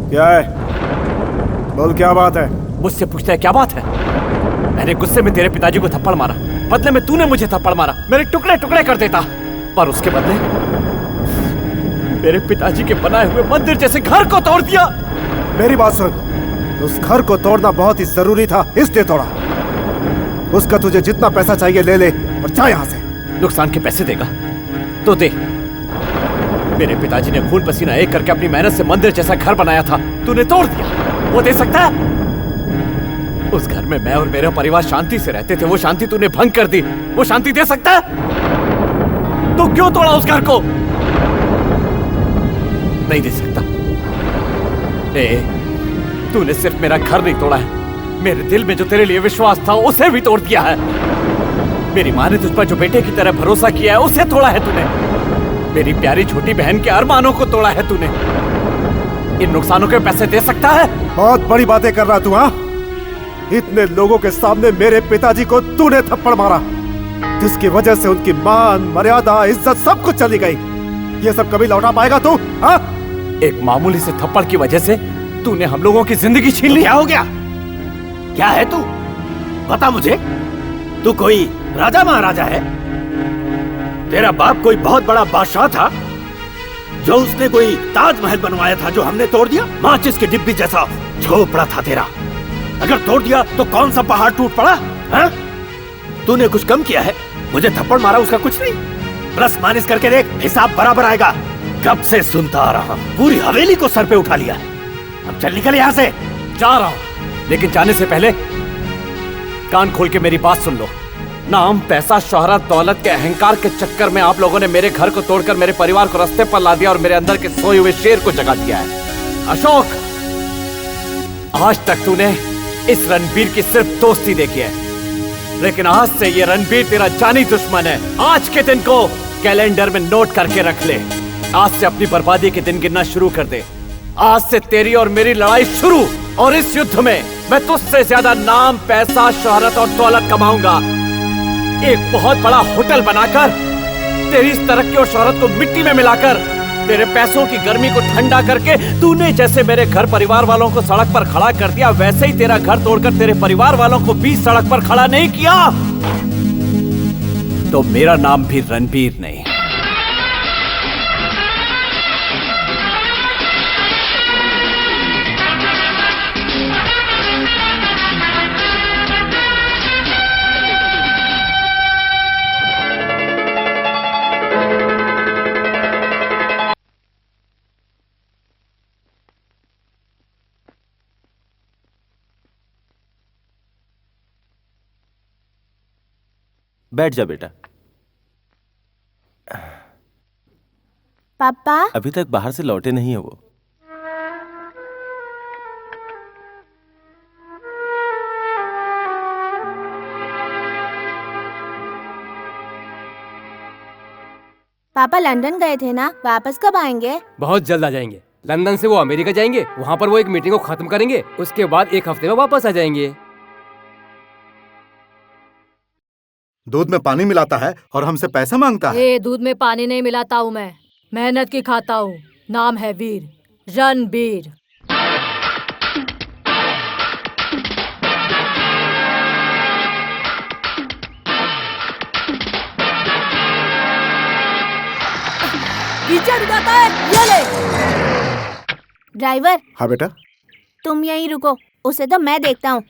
क्या है? बोल, क्या बात है? मुझसे पूछता है क्या बात है? मैंने गुस्से में तेरे पिताजी को थप्पड़ मारा, बदले में तूने मुझे थप्पड़ मारा, मेरे टुकड़े टुकड़े कर देता, पर उसके बदले मेरे पिताजी के बनाए हुए मंदिर जैसे घर को तोड़ दिया। मेरी बात सुन, उस घर को तोड़ना बहुत ही जरूरी था, इसलिए तोड़ा। उसका तुझे जितना पैसा चाहिए ले ले और जा यहाँ से। नुकसान के पैसे देगा तो दे। मेरे पिताजी ने खून पसीना एक करके अपनी मेहनत से मंदिर जैसा घर बनाया था, तूने तोड़ दिया। वो दे सकता है? उस घर में मैं और मेरा परिवार शांति से रहते थे, वो शांति तूने भंग कर दी। वो शांति दे सकता है? तो क्यों तोड़ा उस घर को? नहीं दे सकता। तूने सिर्फ मेरा घर नहीं तोड़ा है, मेरे दिल में जो तेरे लिए विश्वास था उसे भी तोड़ दिया है। मेरी माँ ने तुझ पर जो बेटे की तरह भरोसा किया है उसे तोड़ा है तूने। मेरी प्यारी छोटी बहन के अरमानों को तोड़ा है तूने। इन नुकसानों के पैसे दे सकता है? बहुत बड़ी बातें कर रहा तू। हाँ, इतने लोगों के सामने मेरे पिताजी को तूने थप्पड़ मारा, जिसकी वजह से उनकी मान, मर्यादा, इज्जत सब कुछ चली गई। ये सब कभी लौटा पाएगा तू? हाँ? एक मामूली से थप्पड़ की वजह से तूने हम लोगों की जिंदगी छीन ली। क्या हो गया? क्या है तू? बता मुझे। तू कोई राजा महाराजा है? तेरा बाप कोई बहुत बड़ा बादशाह था जो उसने कोई ताजमहल बनवाया था जो हमने तोड़ दिया? माचिस की डिब्बी जैसा झोपड़ा था तेरा, अगर तोड़ दिया तो कौन सा पहाड़ टूट पड़ा? हाँ? तूने कुछ कम किया है? मुझे थप्पड़ मारा उसका कुछ नहीं, प्लस माइनस करके देख, हिसाब बराबर आएगा। कब से सुनता आ रहा हूँ, पूरी हवेली को सर पे उठा लिया। अब चल निकल यहाँ से। जा रहा हूँ, लेकिन जाने से पहले कान खोल के मेरी बात सुन लो। नाम, पैसा, शोहरत, दौलत के अहंकार के चक्कर में आप लोगों ने मेरे घर को तोड़कर मेरे परिवार को रास्ते पर ला दिया और मेरे अंदर के सोए हुए शेर को जगा दिया है। अशोक, आज तक तूने इस रणबीर की सिर्फ दोस्ती देखी है, लेकिन आज से ये रणबीर तेरा जानी दुश्मन है। आज के दिन को कैलेंडर में नोट करके रख ले। आज से अपनी बर्बादी के दिन गिनना शुरू कर दे। आज से तेरी और मेरी लड़ाई शुरू, और इस युद्ध में मैं तुझसे ज्यादा नाम, पैसा, शोहरत और दौलत कमाऊंगा। एक बहुत बड़ा होटल बनाकर तेरी इस तरक्की और शोहरत को मिट्टी में मिलाकर, तेरे पैसों की गर्मी को ठंडा करके, तूने जैसे मेरे घर परिवार वालों को सड़क पर खड़ा कर दिया, वैसे ही तेरा घर तोड़कर तेरे परिवार वालों को बीच सड़क पर खड़ा नहीं किया तो मेरा नाम भी रणबीर नहीं। बैठ जा बेटा। पापा, अभी तक बाहर से लौटे नहीं है वो। पापा लंदन गए थे ना, वापस कब आएंगे? बहुत जल्द आ जाएंगे। लंदन से वो अमेरिका जाएंगे, वहाँ पर वो एक मीटिंग को खत्म करेंगे, उसके बाद एक हफ्ते में वापस आ जाएंगे। दूध में पानी मिलाता है और हमसे पैसा मांगता है। दूध में पानी नहीं मिलाता हूँ मैं, मेहनत की खाता हूँ। नाम है वीर, रणबीर। कीचड़ उड़ाता है, ये ले। ड्राइवर। हाँ बेटा। तुम यहीं रुको, उसे तो मैं देखता हूँ।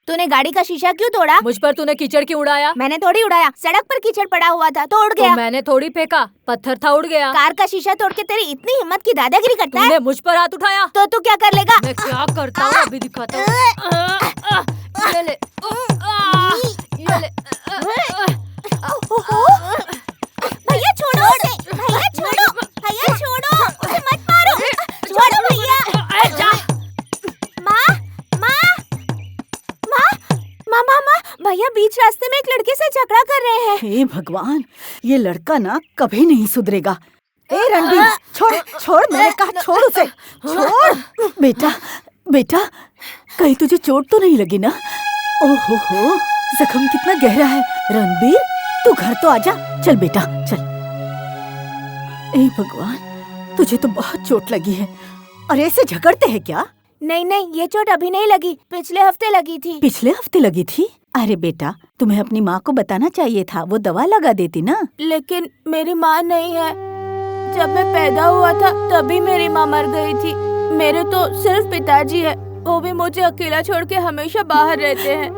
तूने गाड़ी का शीशा क्यों तोड़ा? मुझ पर तूने कीचड़ क्यों उड़ाया? मैंने थोड़ी उड़ाया, सड़क पर कीचड़ पड़ा हुआ था तो उड़ गया। तो मैंने थोड़ी फेंका, पत्थर था, उड़ गया। कार का शीशा तोड़ के तेरी इतनी हिम्मत की दादागिरी करता है? तूने मुझ पर हाथ उठाया तो तू क्या कर लेगा? मैं क्या करता हूँ अभी दिखाता हूँ। ये ले, ये ले। भैया छोड़ो उसे, भैया छोड़ो, भैया छोड़ो, उसे मत मारो, छोड़ो भैया। माँ, भैया बीच रास्ते में एक लड़के से झगड़ा कर रहे हैं। हे भगवान, ये लड़का ना कभी नहीं सुधरेगा। ए रणबीर, छोड़ छोड़, मैंने कहा छोड़ उसे, छोड़। बेटा बेटा, कहीं तुझे चोट तो नहीं लगी ना? ओहो हो, जख्म कितना गहरा है। रणबीर, तू घर तो आजा। चल बेटा चल। ए भगवान, तुझे तो बहुत चोट लगी है। और ऐसे झगड़ते हैं क्या? नहीं नहीं, ये चोट अभी नहीं लगी, पिछले हफ्ते लगी थी। पिछले हफ्ते लगी थी? अरे बेटा, तुम्हें अपनी माँ को बताना चाहिए था, वो दवा लगा देती ना। लेकिन मेरी माँ नहीं है। जब मैं पैदा हुआ था तभी मेरी माँ मर गई थी। मेरे तो सिर्फ पिताजी है, वो भी मुझे अकेला छोड़ के हमेशा बाहर रहते हैं।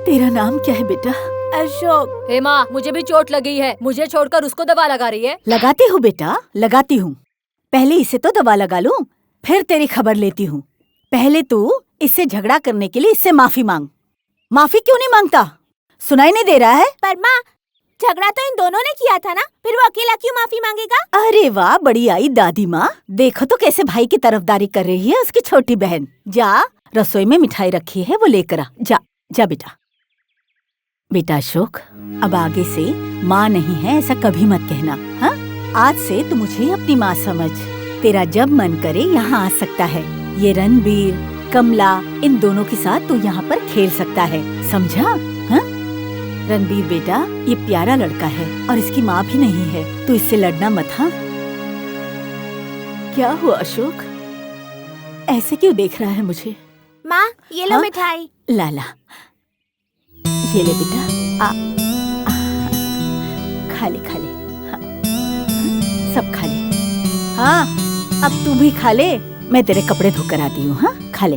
तेरा नाम क्या है बेटा? अशोक। हे माँ, मुझे भी चोट लगी है, मुझे छोड़कर उसको दवा लगा रही है। लगाती हूँ बेटा, लगाती हूँ। पहले इसे तो दवा लगा लूं, फिर तेरी खबर लेती हूँ। पहले तू इससे झगड़ा करने के लिए इससे माफी मांग। माफी क्यों नहीं मांगता? सुनाई नहीं दे रहा है? पर माँ, झगड़ा तो इन दोनों ने किया था ना, फिर वो अकेला क्यों माफी मांगेगा? अरे वाह, बड़ी आई दादी माँ। देखो तो कैसे भाई की तरफदारी कर रही है उसकी छोटी बहन। जा, रसोई में मिठाई रखी है, वो लेकर आ। जा जा बेटा। बेटा अशोक, अब आगे से माँ नहीं है ऐसा कभी मत कहना, हाँ? आज से तू मुझे अपनी माँ समझ। तेरा जब मन करे यहाँ आ सकता है। ये रणबीर, कमला, इन दोनों के साथ तू यहाँ पर खेल सकता है, समझा? हाँ? रणबीर बेटा, ये प्यारा लड़का है और इसकी माँ भी नहीं है, तू इससे लड़ना मत, हाँ? क्या हुआ अशोक, ऐसे क्यों देख रहा है मुझे? माँ, ये लो हाँ? मिठाई। लाला, ये ले बेटा, खा ले खा ले, हाँ, सब खा ले। हाँ, अब तू भी खा ले, मैं तेरे कपड़े धोकर आती हूँ। हाँ, खा ले।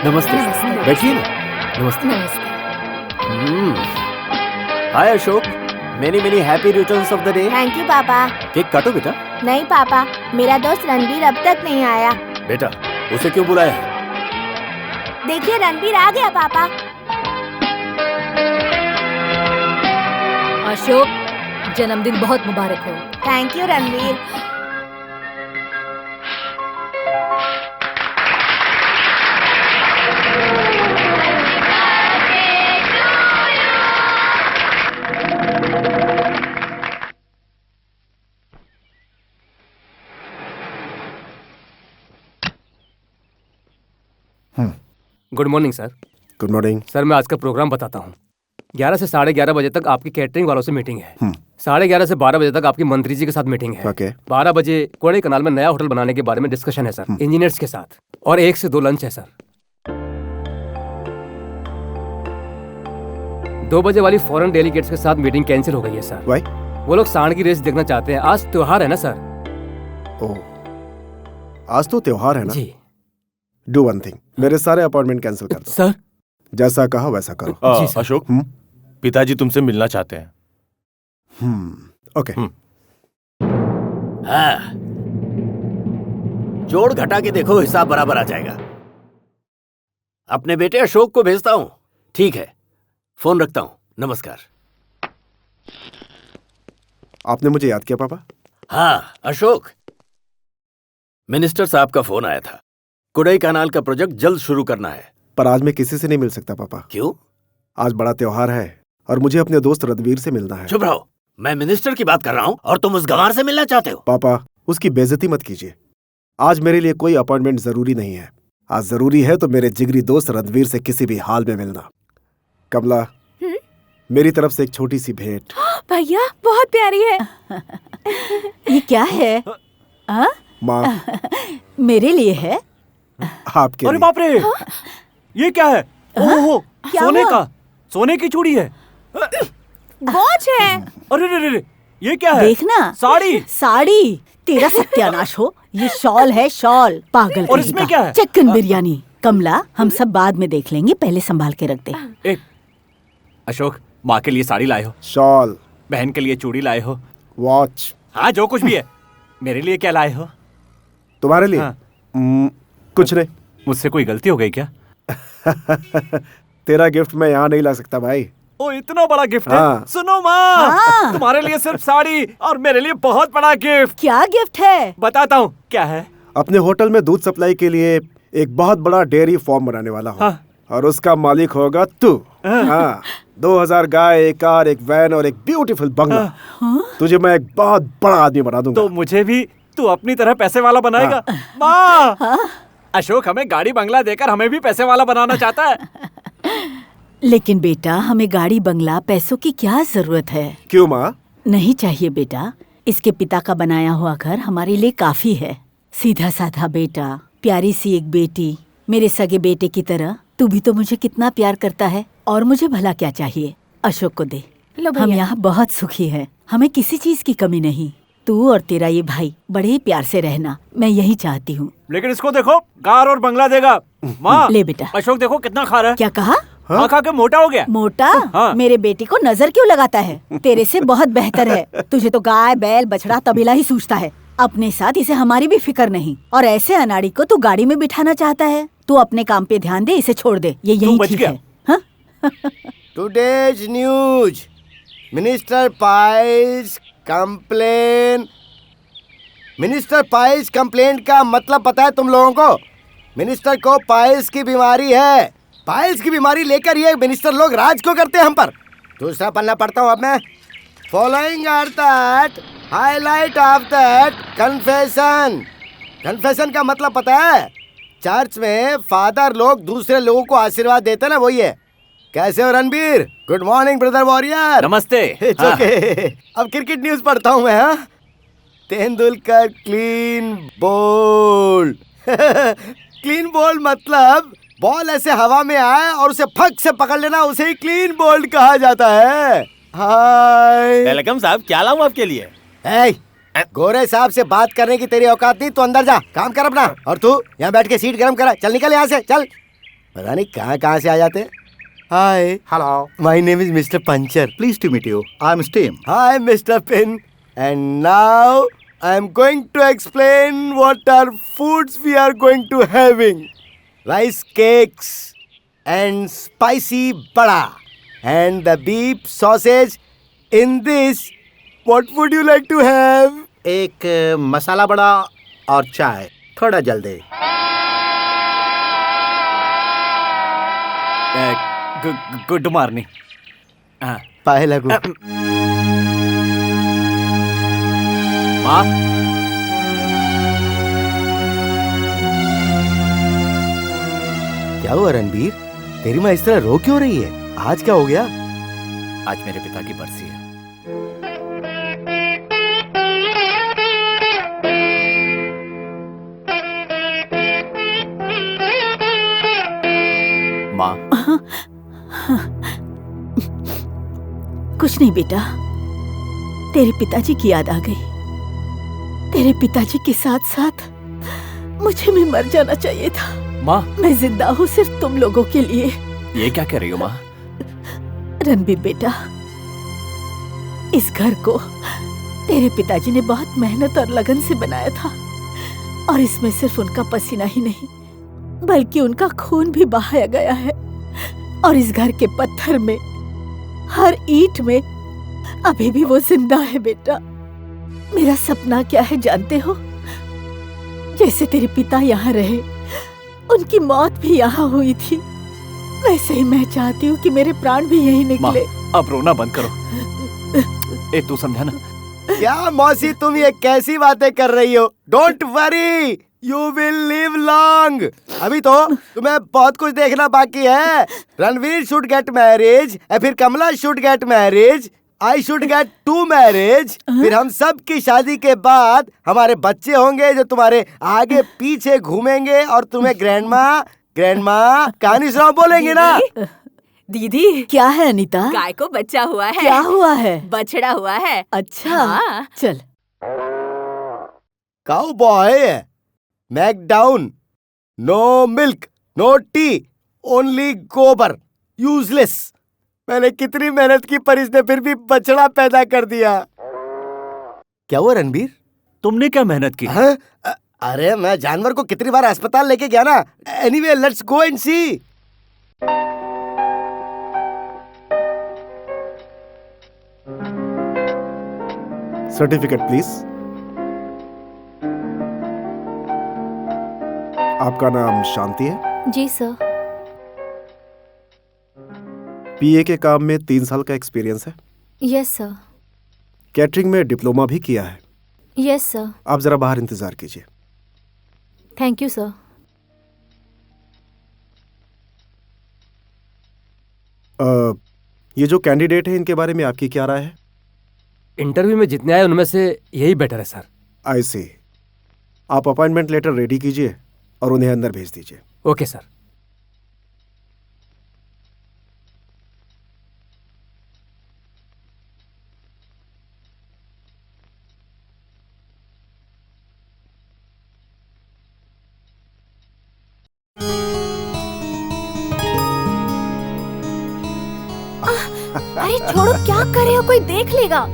नमस्ते। बैठिए ना। नमस्ते। Hi Ashok, many many happy returns of the day. Thank you पापा। केक काटो बेटा। नहीं पापा, मेरा दोस्त रणबीर अब तक नहीं आया। बेटा, उसे क्यों बुलाया है? देखिए, रणबीर आ गया पापा। अशोक, जन्मदिन बहुत मुबारक हो। Thank you Ranbir. Good morning sir. Good morning. Sir, मैं आज का प्रोग्राम बताता हूँ। 11 से 11:30 बजे तक आपकी कैटरिंग वालों से मीटिंग है। 11:30 से 12 बजे तक आपकी मंत्री जी के साथ मीटिंग है। ओके। 12 बजे कोड़े कनाल में नया होटल बनाने के बारे में डिस्कशन है सर, इंजीनियर्स के साथ। और 1 से 2 लंच है सर। 2 बजे वाली फॉरेन डेलीगेट्स के साथ मीटिंग कैंसिल हो गई है सर। Why? वो लोग सांड की रेस देखना चाहते हैं। आज त्योहार है ना सर। ओह, आज तो त्योहार है ना? जी। डू वन थिंग, मेरे सारे अपॉइंटमेंट कैंसिल कर दो। सर, जैसा कहा वैसा करो। जी सर। अशोक, पिताजी तुमसे मिलना चाहते हैं। ओके। हाँ, जोड़ घटा के देखो, हिसाब बराबर आ जाएगा। अपने बेटे अशोक को भेजता हूँ। ठीक है, फोन रखता हूँ। नमस्कार। आपने मुझे याद किया पापा? हाँ अशोक, मिनिस्टर साहब का फोन आया था। कुडई कैनाल का प्रोजेक्ट जल्द शुरू करना है। पर आज मैं किसी से नहीं मिल सकता पापा। क्यों? आज बड़ा त्योहार है और मुझे अपने दोस्त रणबीर से मिलना है। चुप रहो, मैं मिनिस्टर की बात कर रहा हूँ और तुम उस गंवार से मिलना चाहते हो। पापा, उसकी बेइज्जती मत कीजिए। आज मेरे लिए कोई अपॉइंटमेंट जरूरी नहीं है। आज जरूरी है तो मेरे जिगरी दोस्त रणबीर से किसी भी हाल में मिलना। कमला, मेरी तरफ से एक छोटी सी भेंट। भैया, बहुत प्यारी है। ये क्या है? हाँ? माँ, मेरे लिए है। आपके अरे लिए। बाप रे, ये क्या है? ओहो, क्या सोने हुआ? का, सोने की चूड़ी है। वॉच है। अरे रे रे रे, ये क्या है? देखना, साड़ी। साड़ी। तेरा सत्यानाश हो। ये शॉल है, शॉल। पागल और कहीं इसमें का। क्या है? चिकन बिरयानी। कमला, हम सब बाद में देख लेंगे, पहले संभाल के रख दे। अशोक, माँ के लिए साड़ी लाए हो, शॉल, बहन के लिए चूड़ी लाए हो, वॉच। हाँ जो कुछ भी है। मेरे लिए क्या लाए हो? तुम्हारे लिए? हाँ। कुछ नहीं। मुझसे कोई गलती हो गई क्या? तेरा गिफ्ट मैं यहाँ नहीं ला सकता भाई। ओ इतना बड़ा गिफ्ट है। हाँ। सुनो माँ, हाँ। तुम्हारे लिए सिर्फ साड़ी और मेरे लिए बहुत बड़ा गिफ्ट। क्या गिफ्ट है? बताता हूँ क्या है। अपने होटल में दूध सप्लाई के लिए एक बहुत बड़ा डेयरी फार्म बनाने वाला हूँ। हाँ। और उसका मालिक होगा तू। हाँ 2000 गाय, एक कार, एक वैन और एक ब्यूटीफुल बंगला। तुझे मैं एक बहुत बड़ा आदमी बना दूंगा। तो मुझे भी तू अपनी तरह पैसे वाला बनाएगा। माँ, अशोक हमें गाड़ी बंगला देकर हमें भी पैसे वाला बनाना चाहता है। लेकिन बेटा, हमें गाड़ी बंगला पैसों की क्या जरूरत है? क्यों माँ? नहीं चाहिए बेटा। इसके पिता का बनाया हुआ घर हमारे लिए काफी है। सीधा साधा बेटा, प्यारी सी एक बेटी, मेरे सगे बेटे की तरह। तू भी तो मुझे कितना प्यार करता है, और मुझे भला क्या चाहिए? अशोक को दे। लो हम भैया। यहाँ बहुत सुखी हैं। हमें किसी चीज की कमी नहीं। तू और तेरा ये भाई बड़े प्यार से रहना, मैं यही चाहती हूँ। लेकिन इसको देखो, कार और बंगला देगा। माँ, ले बेटा। अशोक देखो कितना खा रहा है। क्या कहा? खा खा के मोटा हो गया। मोटा? हाँ। मेरे बेटी को नजर क्यों लगाता है? तेरे से बहुत बेहतर है। तुझे तो गाय, बैल, बछड़ा, तबेला ही सूझता है। अपने साथ इसे हमारी भी फिक्र नहीं। और ऐसे अनाड़ी को तू गाड़ी में बिठाना चाहता है? तू अपने काम पे ध्यान दे, इसे छोड़ दे। ये यही बच ठीक गया। है। हाँ? Today's news, minister piles complain. Minister piles complaint का मतलब पता है तुम लोगों को? मिनिस्टर को पाइल्स की बीमारी है। पाइल्स की बीमारी लेकर ये मिनिस्टर लोग राज क्यों करते हैं हम पर? दूसरा पन्ना पढ़ता हूँ अब मैं। Following are that highlight of that confession. Confession का मतलब पता है? चर्च में फादर लोग दूसरे लोगों को आशीर्वाद देते ना, वही है। कैसे हो Ranbir? Good morning brother warrior. नमस्ते। It's okay. अब क्रिकेट न्यूज पढ़ता हूँ मैं। हाँ, Tendulkar clean bowled. Clean bowled मतलब बॉल ऐसे हवा में आए और उसे फक से पकड़ लेना, उसे ही क्लीन बोल्ड कहा जाता है। हाय वेलकम साहब, क्या लाऊं आपके लिए? ए, गोरे साहब से बात करने की तेरी औकात नहीं, तो अंदर जा, काम कर अपना। और तू यहाँ बैठ के सीट गर्म करा। चल निकल यहाँ से, चल। पता नहीं कहाँ से आ जाते हैं। हाय, Hello. My name is mister puncture. Pleased to meet you. I'm Steam. Hi, Mr. Pin. And now I'm going to explain what are foods we are going to having. Rice cakes and spicy bada and the beef sausage. In this, what would you like to have? एक मसाला बड़ा और चाय, थोड़ा जल्दी। Good morning. हाँ। पाए लगू। माँ, क्या हुआ रणबीर? तेरी माँ इस तरह रो क्यों रही है? आज क्या हो गया? आज मेरे पिता की बरसी है। माँ, कुछ नहीं बेटा, तेरे पिताजी की याद आ गई। तेरे पिताजी के साथ साथ मुझे भी मर जाना चाहिए था। माँ, मैं जिंदा हूँ सिर्फ तुम लोगों के लिए। ये क्या कह रही हो माँ? रणबीर बेटा, इस घर को तेरे पिताजी ने बहुत मेहनत और लगन से बनाया था, और इसमें सिर्फ उनका पसीना ही नहीं बल्कि उनका खून भी बहाया गया है। और इस घर के पत्थर में, हर ईंट में अभी भी वो जिंदा है बेटा। मेरा सपना क्या है जानते हो? जैसे तेरे पिता यहाँ रहे, उनकी मौत भी यहाँ हुई थी, वैसे ही मैं चाहती हूँ कि मेरे प्राण भी यहीं माँ, निकले। अब रोना बंद करो। तू समझा ना? क्या मौसी, तुम ये कैसी बातें कर रही हो? Don't worry, you will live long. अभी तो तुम्हें बहुत कुछ देखना बाकी है। रणवीर शुड गेट मैरिज, फिर Kamla should get marriage, I should get 2 marriage. फिर हम सब की शादी के बाद हमारे बच्चे होंगे जो तुम्हारे आगे पीछे घूमेंगे और तुम्हें ग्रैंडमा कहानी सुनाओ बोलेंगे ना। दीदी, क्या है अनीता? गाय को बच्चा हुआ है। क्या हुआ है? बछड़ा हुआ है। अच्छा, हाँ। चल। काउ बॉय, मैकडाउन, no milk, no tea, only gobar, useless. मैंने कितनी मेहनत की पर इसने फिर भी बछड़ा पैदा कर दिया। क्या हुआ रणबीर? तुमने क्या मेहनत की? हाँ? अरे मैं जानवर को कितनी बार अस्पताल लेके गया ना। Anyway, let's go and see. Certificate please. आपका नाम शांति है? जी सर। पीए के काम में 3 साल का एक्सपीरियंस है? Yes sir. कैटरिंग में डिप्लोमा भी किया है? Yes sir. आप जरा बाहर इंतजार कीजिए। Thank you sir. ये जो कैंडिडेट है इनके बारे में आपकी क्या राय है? इंटरव्यू में जितने आए उनमें से यही बेटर है सर। आई सी। आप अपॉइंटमेंट लेटर रेडी कीजिए और उन्हें अंदर भेज दीजिए। Okay sir. अरे छोड़ो, क्या कर रहे हो? कोई देख लेगा।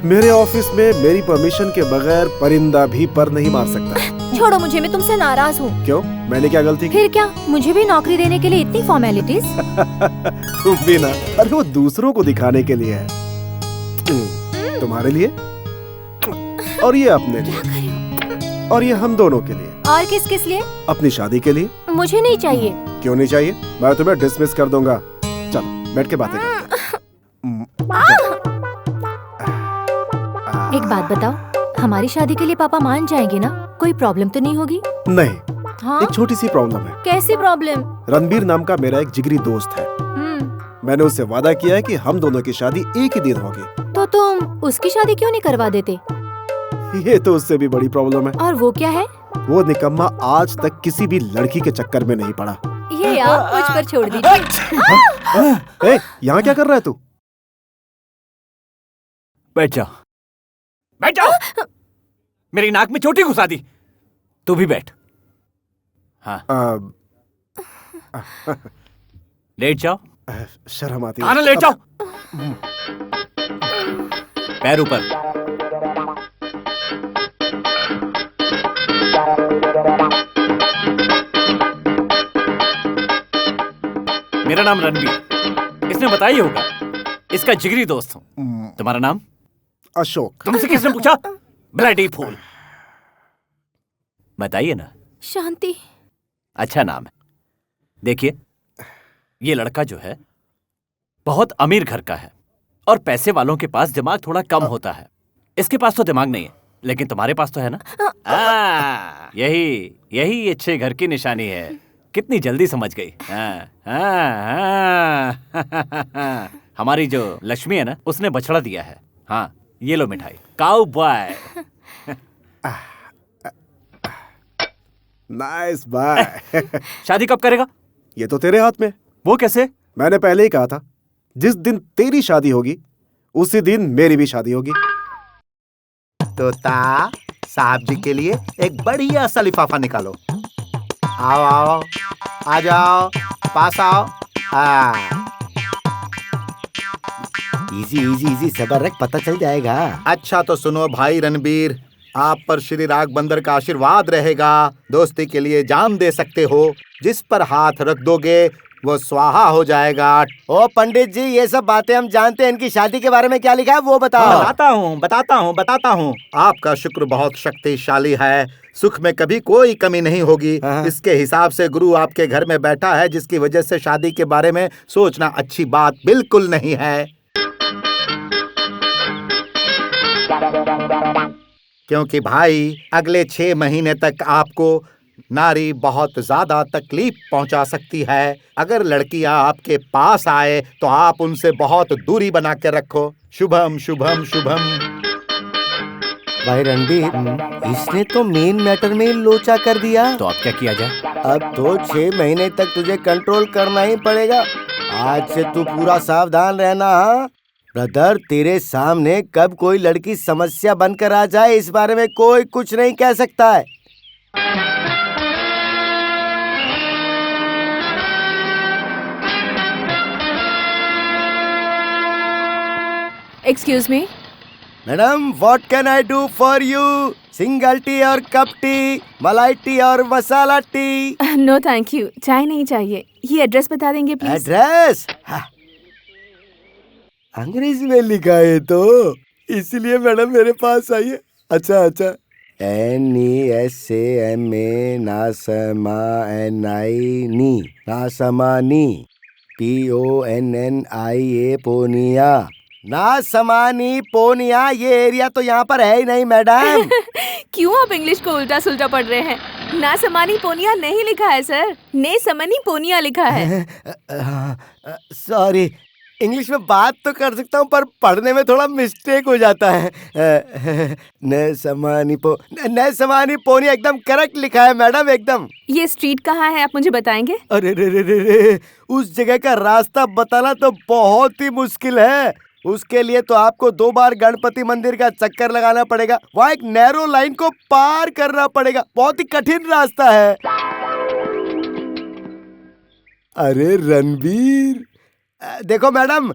मेरे ऑफिस में मेरी परमिशन के बगैर परिंदा भी पर नहीं मार सकता। छोड़ो मुझे, मैं तुमसे नाराज हूँ। क्यों? मैंने क्या गलती की? फिर क्या, मुझे भी नौकरी देने के लिए इतनी फॉर्मेलिटीज? तुम भी ना। अरे वो दूसरों को दिखाने के लिए है, तुम्हारे लिए और ये अपने लिए और ये हम दोनों के लिए। और किस किस लिए? अपनी शादी के लिए। मुझे नहीं चाहिए। क्यों नहीं चाहिए? मैं तुम्हें डिसमिस कर दूंगा। चलो बैठ के बातें करते हैं। एक बात बताओ, हमारी शादी के लिए पापा मान जाएंगे ना? कोई प्रॉब्लम तो नहीं होगी? नहीं। हाँ? एक छोटी सी प्रॉब्लम है। कैसी प्रॉब्लम? रणबीर नाम का मेरा एक जिगरी दोस्त है। मैंने उससे वादा किया है कि हम दोनों की शादी एक ही दिन होगी। तो तुम उसकी शादी क्यों नहीं करवा देते? ये तो उससे भी बड़ी प्रॉब्लम है। और वो क्या है? वो निकम्मा आज तक किसी भी लड़की के चक्कर में नहीं पड़ा। ये आप मुझ पर छोड़ दीजिए। यहाँ क्या कर रहा है तू? बैठ जाओ, बैठ जाओ। मेरी नाक में चोटी घुसा दी। तू भी बैठ। हाँ। लेट जाओ। शर्म आती है। खाना लेट जाओ। पैर ऊपर। मेरा नाम रणबीर, इसने बताया ही होगा। इसका जिगरी दोस्त हूँ। तुम्हारा नाम? अशोक। तुमसे किसने पूछा? Bloody fool. बताइए ना। शांति। अच्छा नाम है। देखिए, ये लड़का जो है बहुत अमीर घर का है और पैसे वालों के पास दिमाग थोड़ा कम होता है। इसके पास तो दिमाग नहीं है, लेकिन तुम्हारे पास तो है ना। यही अच्छे घर की निशानी है। कितनी जल्दी समझ गई। हमारी जो लक्ष्मी है ना, उसने बछड़ा दिया है। हाँ, ये लो मिठाई। Cowboy. Nice bye. शादी कब करेगा? ये तो तेरे हाथ में। वो कैसे? मैंने पहले ही कहा था, जिस दिन तेरी शादी होगी उसी दिन मेरी भी शादी होगी। तोता, साहब जी के लिए एक बढ़िया सा लिफाफा निकालो। आओ आओ, आ जाओ, पास आओ। इजी इजी इजी, सबर रख, पता चल जाएगा। अच्छा तो सुनो भाई रणबीर, आप पर श्री राघबंदर का आशीर्वाद रहेगा। दोस्ती के लिए जान दे सकते हो। जिस पर हाथ रख दोगे वो स्वाहा हो जाएगा। ओ पंडित जी, ये सब बातें हम जानते हैं। इनकी शादी के बारे में क्या लिखा है वो बताओ। बताता हूँ। आपका शुक्र बहुत शक्तिशाली है। सुख में कभी कोई कमी नहीं होगी। इसके हिसाब से गुरु आपके घर में बैठा है, जिसकी वजह से शादी के बारे में सोचना अच्छी बात बिल्कुल नहीं है। क्योंकि भाई अगले 6 महीने तक आपको नारी बहुत ज्यादा तकलीफ पहुंचा सकती है। अगर लड़कियां आपके पास आए तो आप उनसे बहुत दूरी बना के रखो। शुभम शुभम शुभम। भाई रणबीर, इसने तो मेन मैटर में ही लोचा कर दिया। तो अब क्या किया जाए? अब तो 6 महीने तक तुझे कंट्रोल करना ही पड़ेगा। आज से तू पूरा सावधान रहना। हाँ ब्रदर, तेरे सामने कब कोई लड़की समस्या बनकर आ जाए, इस बारे में कोई कुछ नहीं कह सकता है। Excuse me madam, what can I do for you? Single T और कप टी, मलाई टी और मसाला टी? नो थैंक यू, चाय नहीं चाहिए। ये एड्रेस बता देंगे प्लीज? एड्रेस? अंग्रेजी में लिखा है तो इसीलिए मैडम मेरे पास आई है। अच्छा अच्छा, NESAMA नासमानी PONNIA पोनिया नासमानी पोनिया। ये एरिया तो यहाँ पर है ही नहीं मैडम। क्यों आप इंग्लिश को उल्टा सुल्टा पढ़ रहे हैं? ना समानी पोनिया नहीं लिखा है सर, ने समनी पोनिया लिखा है। सॉरी, इंग्लिश में बात तो कर सकता हूँ पर पढ़ने में थोड़ा मिस्टेक हो जाता है। न समानी पोनिया एकदम करेक्ट लिखा है मैडम, एकदम। ये स्ट्रीट कहाँ है, आप मुझे बताएंगे? अरे रे, उस जगह का रास्ता बताना तो बहुत ही मुश्किल है। उसके लिए तो आपको 2 बार गणपति मंदिर का चक्कर लगाना पड़ेगा, वहाँ एक नैरो लाइन को पार करना पड़ेगा। बहुत ही कठिन रास्ता है। अरे रणबीर, देखो मैडम,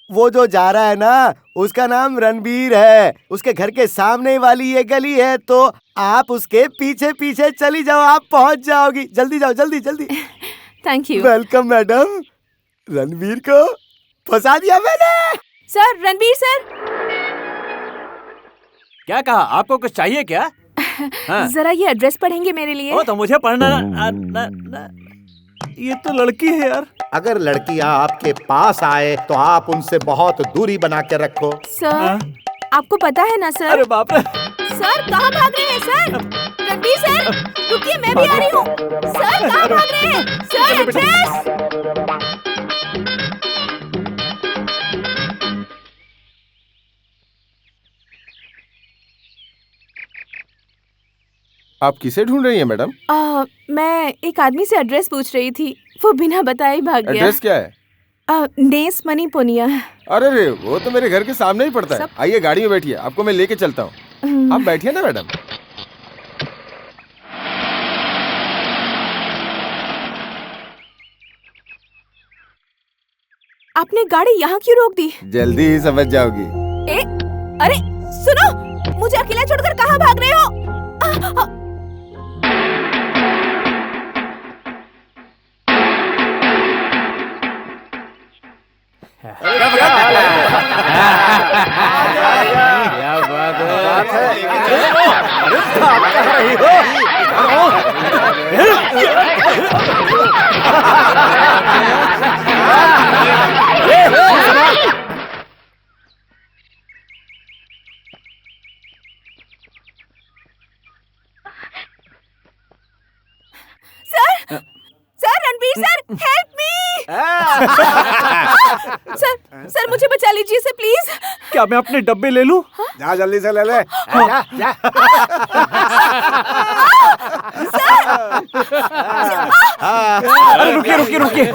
वो जो जा रहा है ना उसका नाम रणबीर है। उसके घर के सामने वाली ये गली है, तो आप उसके पीछे पीछे चली जाओ, आप पहुंच जाओगी। जल्दी जाओ, जल्दी जल्दी। Thank you. Welcome madam. Ranbir को फंसा दिया मैंने। Sir, Ranbir sir. क्या कहा? आपको कुछ चाहिए क्या? हाँ? जरा ये एड्रेस पढ़ेंगे मेरे लिए? ओ, तो मुझे पढ़ना ये तो लड़की है यार। अगर लड़कियां आपके पास आए तो आप उनसे बहुत दूरी बना के रखो। सर, आपको पता है ना सर? अरे बाप रे। सर, कहाँ भाग रहे हैं सर? रणबीर सर, रुकिए, मैं भी आ रही हूँ। सर, कहाँ भाग रहे हैं? Sir, address. आप किसे ढूंढ रही हैं मैडम? मैं एक आदमी से एड्रेस पूछ रही थी, वो बिना बताए ही भाग गया। एड्रेस क्या है? नेस मनी पोनिया। अरे रे, वो तो मेरे घर के सामने ही पड़ता है। आइए गाड़ी में बैठिए, आपको मैं लेके चलता हूँ। आप बैठिए ना मैडम। आपने गाड़ी यहाँ क्यों रोक दी? जल्दी ही समझ जाओगी। अरे सुनो, मुझे अकेला छोड़कर कहाँ भाग रहे हो? क्या बात sir, Ranbir sir, help me. Sir, मुझे बचा लीजिए सर, प्लीज। क्या मैं अपने डब्बे ले लूं? जा जल्दी से ले ले। जा। अरे रुकिए।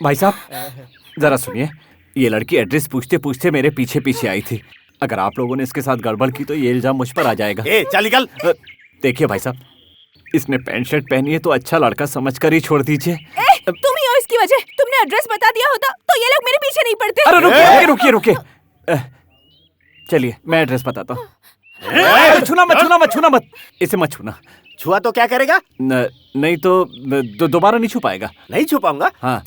भाई साहब, जरा सुनिए। ये लड़की एड्रेस पूछते पूछते मेरे पीछे पीछे आई थी। अगर आप लोगों ने इसके साथ गड़बड़ की तो ये इल्जाम मुझ पर आ जाएगा। चल निकल। देखिए भाई साहब, इसने पैंट शर्ट पहनी है तो अच्छा लड़का समझकर ही छोड़ दीजिए। तुम ही हो इसकी वजह। तुमने एड्रेस बता दिया होता तो ये लोग मेरे पीछे नहीं पड़ते। अरे रुकिए। चलिए मैं एड्रेस बताता हूँ। छूना मत। इसे मत छूना। छुआ तो क्या करेगा? नहीं तो दोबारा नहीं छू पाएगा। नहीं छू पाऊंगा। हाँ।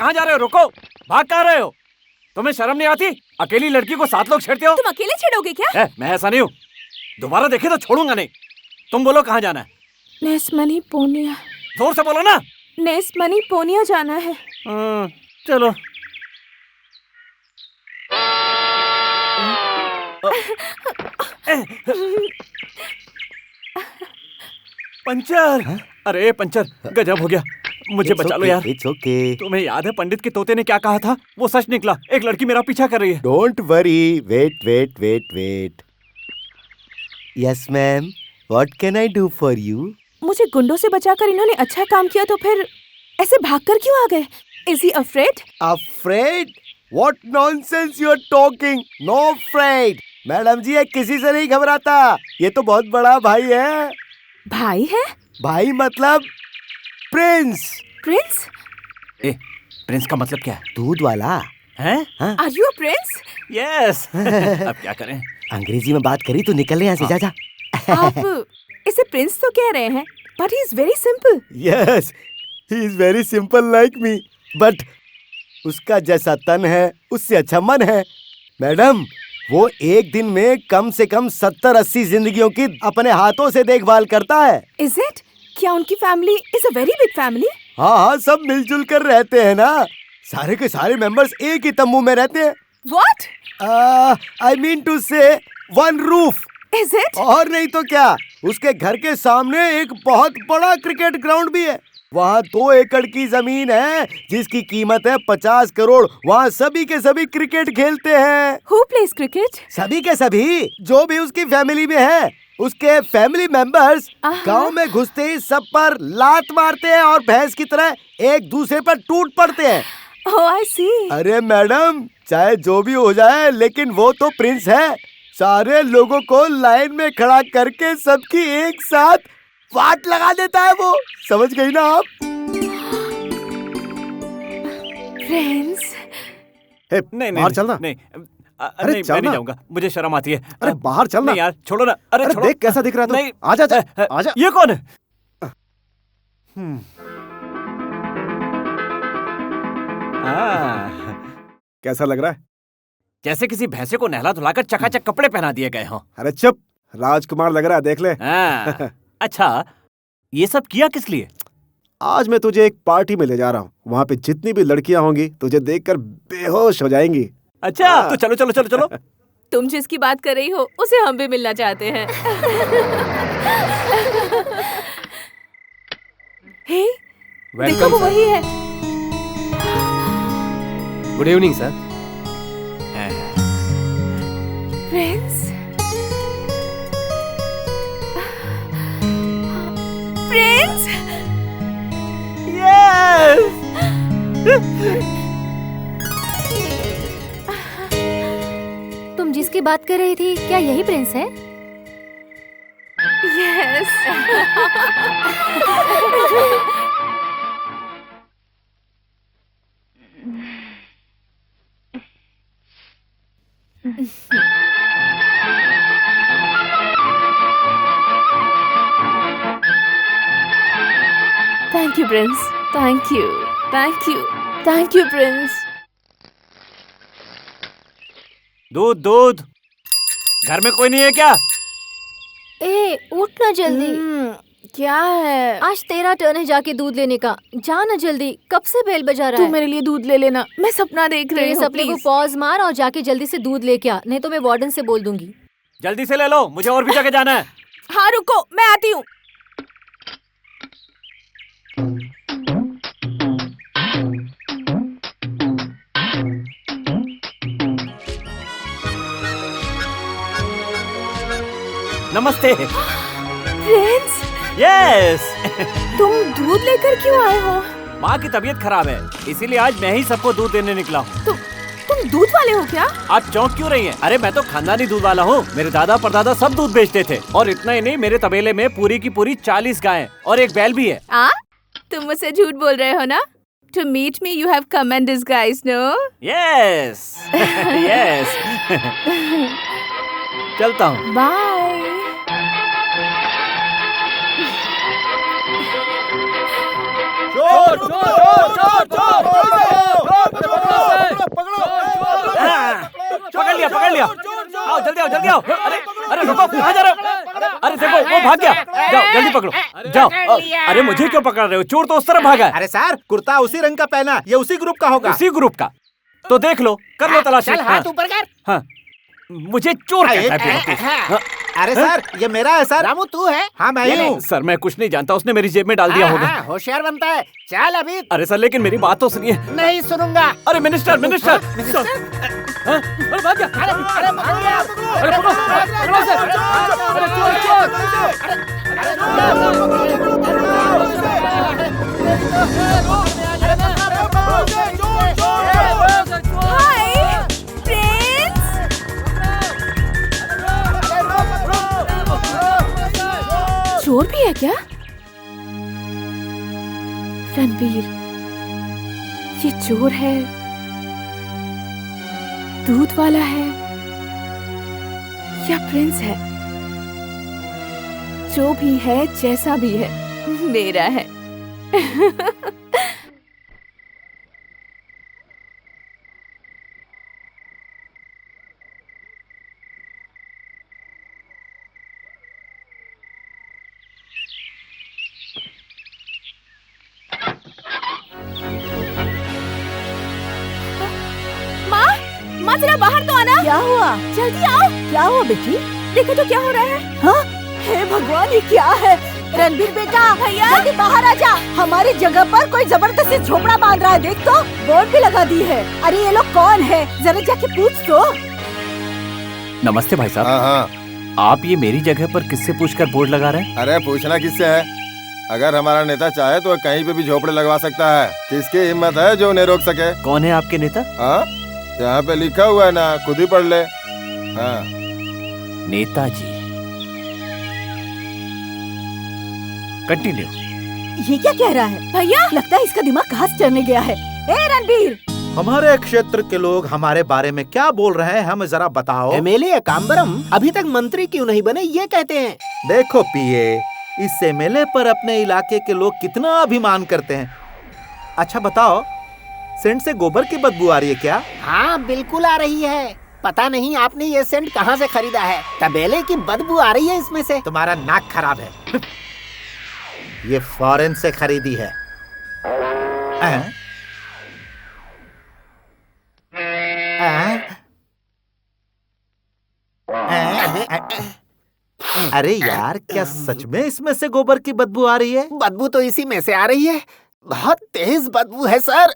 कहाँ जा रहे हो? रुको, भाग कहाँ रहे हो? तुम्हें शर्म नहीं आती? अकेली लड़की को 7 लोग छेड़ते हो? तुम अकेले छेड़ोगे क्या? मैं ऐसा नहीं हूँ, दोबारा देखे तो छोड़ूंगा नहीं। तुम बोलो कहाँ जाना है? नेस्मनी पोनिया। जोर से बोलो ना। नेस्मनी पोनिया जाना है। चलो। पंचर। अरे पंचर, गजब हो गया। मुझे बचा लो यार। It's okay. तुम्हें याद है पंडित के तोते ने क्या कहा था? वो सच निकला। एक लड़की मेरा पीछा कर रही है। Don't worry, wait wait wait wait. Yes ma'am, what can I do for you? मुझे गुंडों से बचाकर इन्होंने अच्छा काम किया, तो फिर ऐसे भागकर क्यों आ गए? Is he afraid? Afraid? What nonsense you are talking? No afraid. Madam ji, ये किसी से नहीं घबराता। ये तो बहुत बड़ा भाई है। भाई है? भाई मतलब प्रिंस। प्रिंस? प्रिंस का मतलब क्या है? दूध वाला है? Are you a prince? Yes. अब क्या करें? अंग्रेजी में बात करी तो निकल यहाँ से। जा। आप इसे प्रिंस तो कह रहे हैं, but he is very simple. Yes, he is very simple like me. But उसका जैसा तन है, उससे अच्छा मन है। मैडम, वो एक दिन में कम से कम 70-80 जिंदगियों की अपने हाथों से देखभाल करता है। Is it? क्या उनकी family is a very big family? हाँ, सब मिलजुल कर रहते हैं ना। सारे के सारे मेंबर्स एक ही तंबू में रहते हैं। What? I mean to say one roof. Is it? और नहीं तो क्या, उसके घर के सामने एक बहुत बड़ा क्रिकेट ग्राउंड भी है। वहाँ 2 एकड़ की जमीन है जिसकी कीमत है 50 करोड़। वहाँ सभी के सभी क्रिकेट खेलते हैं। Who plays cricket? सभी के सभी, जो भी उसकी फैमिली में है। उसके फैमिली मेंबर्स गांव में घुसते ही सब पर लात मारते हैं और भैंस की तरह एक दूसरे पर टूट पड़ते हैं। Oh, I see. अरे मैडम, चाहे जो भी हो जाए, लेकिन वो तो प्रिंस है। सारे लोगों को लाइन में खड़ा करके सबकी एक साथ वाट लगा देता है वो। समझ गई ना आप? Friends? नहीं, बाहर चलना। नहीं, अरे नहीं, मैं नहीं जाऊंगा। मुझे शर्म आती है। अरे बाहर चलना। नहीं यार, छोड़ो ना। अरे छोड़ो। देख कैसा दिख रहा है तू। नहीं, आजा। ये कौन है? कैसा लग रहा है? जैसे किसी भैंसे को नहला धुलाकर चकाचक कपड़े पहना दिए गए हों। अरे चुप, राजकुमार लग रहा है, देख ले। अच्छा, ये सब किया किस लिए? आज मैं तुझे एक पार्टी में ले जा रहा हूँ। वहाँ पे जितनी भी लड़कियाँ होंगी तुझे देखकर बेहोश हो जाएंगी। अच्छा, तो चलो चलो चलो चलो। तुम जिसकी बात कर रही हो उसे हम भी मिलना चाहते हैं। हे, देखो वो वही है। Good evening sir. Prince? Prince? Yes! तुम जिसकी बात कर रही थी, क्या यही प्रिंस है? Yes. Thank you, Prince. Thank you. Thank you. Thank you, Prince. दूध दूध, घर में कोई नहीं है क्या? ए, उठ ना जल्दी। क्या है? आज तेरा टर्न है जाके दूध लेने का। जा ना जल्दी, कब से बेल बजा रहा है? तू मेरे लिए दूध ले लेना, मैं सपना देख रही हूँ। सपने को पॉज मार और जाके जल्दी से दूध लेके आ, नहीं तो मैं वार्डन से बोल दूंगी। जल्दी से ले लो, मुझे और भी जगह जाना है। हाँ रुको, मैं आती हूँ। नमस्ते। प्रिंस? यस। तुम दूध लेकर क्यों आए हो? माँ की तबीयत खराब है, इसीलिए आज मैं ही सबको दूध देने निकला हूँ। तुम दूध वाले हो क्या? आप चौंक क्यों रही हैं? अरे मैं तो खानदानी दूध वाला हूँ। मेरे दादा परदादा सब दूध बेचते थे, और इतना ही नहीं, मेरे तबेले में पूरी की पूरी 40 गायें और एक बैल भी है। तुम मुझसे झूठ बोल रहे हो ना? To meet me, you have come in disguise, no? Yes. Yes. चलता हूँ। Bye. चोर चोर चोर चोर चोर! पकड़ लिया। आओ जल्दी आओ। अरे अरे रुको, कहाँ जा रहे हो? अरे देखो वो भाग गया। जाओ जल्दी पकड़ो, जाओ। अरे मुझे क्यों पकड़ रहे हो? चोर तो उस तरफ भागा है। अरे सर, कुर्ता उसी रंग का पहना, ये उसी ग्रुप का होगा। उसी ग्रुप का? तो देख लो, कर लो तलाशी। चल हाथ ऊपर कर। हाँ, मुझे चोर कहता है बेवकूफ। अरे सर, ये मेरा है सर। रामू तू है? हाँ मैं ही हूँ। सर मैं कुछ नहीं जानता, उसने मेरी जेब में डाल दिया होगा। होशियार बनता है। चल अभी। अरे सर लेकिन मेरी बात तो सुनिए। नहीं सुनूंगा। अरे मिनिस्टर मिनिस्टर। हाँ? अरे भाग गया। अरे पकड़ो यार, अरे पकड़ो, पकड़ो सर। अरे हाय प्रिंस। चोर भी है क्या? रणबीर, ये चोर है, दूध वाला है या प्रिंस है? जो भी है, जैसा भी है, मेरा है। माँ जरा बाहर तो आना। क्या हुआ? जल्दी आओ। क्या हुआ बेटी? देखो तो क्या हो रहा है। हाँ? हे भगवान, ये क्या है? रणबीर बेटा, भैया जल्दी बाहर आ जा। हमारी जगह पर कोई जबरदस्ती झोपड़ा बांध रहा है, देख तो। बोर्ड भी लगा दी है। अरे ये लोग कौन है? जरा जाके पूछ तो। नमस्ते भाई साहब। हाँ, आप ये मेरी जगह पर किससे पूछकर बोर्ड लगा रहे हैं? अरे पूछना किससे है? अगर हमारा नेता चाहे तो कहीं पे भी झोपड़े लगवा सकता है। किसकी हिम्मत है जो उन्हें रोक सके? कौन है आपके नेता? हाँ, यहाँ पे लिखा हुआ है ना, खुद ही पढ़ ले। हाँ। नेताजी। कंटिन्यू। ये क्या कह रहा है? भैया लगता है इसका दिमाग कहाँ से चढ़ने गया है। ए रणबीर, हमारे क्षेत्र के लोग हमारे बारे में क्या बोल रहे हैं, हमें जरा बताओ। एमएलए एकाम्बरम अभी तक मंत्री क्यों नहीं बने, ये कहते हैं। देखो पीए, इस एमएलए पर अपने इलाके के लोग कितना अभिमान करते हैं। अच्छा बताओ, सेंट से गोबर की बदबू आ रही है क्या? हाँ बिल्कुल आ रही है। पता नहीं आपने ये सेंट कहाँ से खरीदा है, तबेले की बदबू आ रही है इसमें से। तुम्हारा नाक खराब है। ये फॉरेन से खरीदी है। अरे यार, क्या सच में इसमें से गोबर की बदबू आ रही है? बदबू तो इसी में से आ रही है। बहुत तेज बदबू है सर।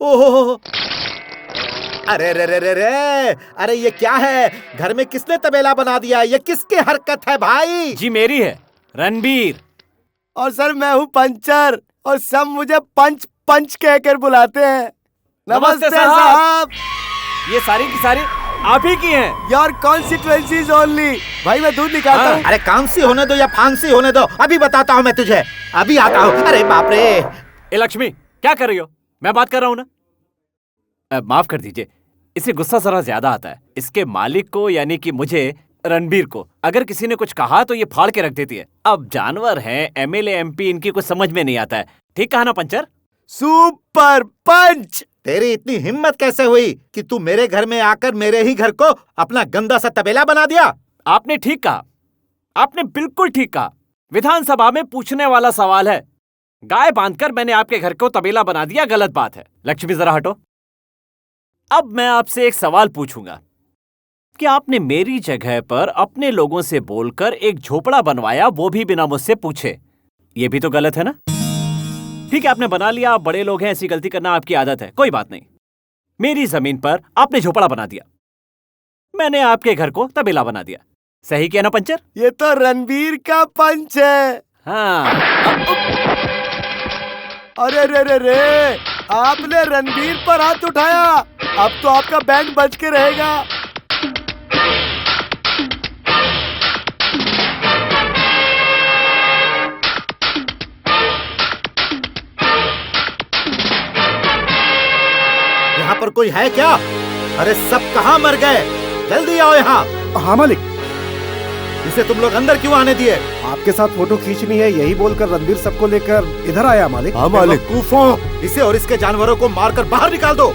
ओह, अरे रे रे रे रे, अरे ये क्या है? घर में किसने तबेला बना दिया? ये किसकी हरकत है भाई? जी मेरी है, रणबीर। और सर मैं हूँ पंचर, और सब मुझे पंच पंच कहकर बुलाते हैं। नमस्ते साहब। ये सारी की सारी आप ही की हैं। Your constituencies only. भाई मैं दूध निकालता हूँ। अरे कांसी होने दो या फांसी होने दो, अभी बताता हूँ मैं तुझे। अभी आता हूँ। अरे बाप रे। ए लक्ष्मी, क्या कर रही हो? मैं बात कर रहा हूँ ना। माफ कर दीजिए, इसे गुस्सा जरा ज्यादा आता है। इसके मालिक को यानी कि मुझे, रणबीर को, अगर किसी ने कुछ कहा तो ये फाड़ के रख देती है। अब जानवर है, एमएलए एमपी, इनकी कुछ समझ में नहीं आता है। ठीक कहा ना पंचर? सुपर पंच। तेरी इतनी हिम्मत कैसे हुई कि तू मेरे घर में आकर मेरे ही घर को अपना गंदा सा तबेला बना दिया? आपने ठीक कहा, आपने बिल्कुल ठीक कहा। विधानसभा में पूछने वाला सवाल है। गाय बांधकर मैंने आपके घर को तबेला बना दिया, गलत बात है। लक्ष्मी जरा हटो। अब मैं आपसे एक सवाल पूछूंगा कि आपने मेरी जगह पर अपने लोगों से बोलकर एक झोपड़ा बनवाया, वो भी बिना मुझसे पूछे। ये भी तो गलत है ना? ठीक है, आपने बना लिया, आप बड़े लोग हैं, ऐसी गलती करना आपकी आदत है, कोई बात नहीं। मेरी जमीन पर आपने झोपड़ा बना दिया, मैंने आपके घर को तबेला बना दिया। सही किया ना पंचर? ये तो रणबीर का पंच है। हाँ। अरे रे रे रे, आपने रणबीर पर हाथ उठाया। अब तो आपका बैंड बच के रहेगा। यहाँ पर कोई है क्या? अरे सब कहाँ मर गए? जल्दी आओ यहाँ। हाँ मालिक। इसे तुम लोग अंदर क्यों आने दिए? आपके साथ फोटो खींचनी है, यही बोलकर रणबीर सबको लेकर इधर आया मालिक। हाँ मालिक। बेवकूफों, इसे और इसके जानवरों को मारकर बाहर निकाल दो।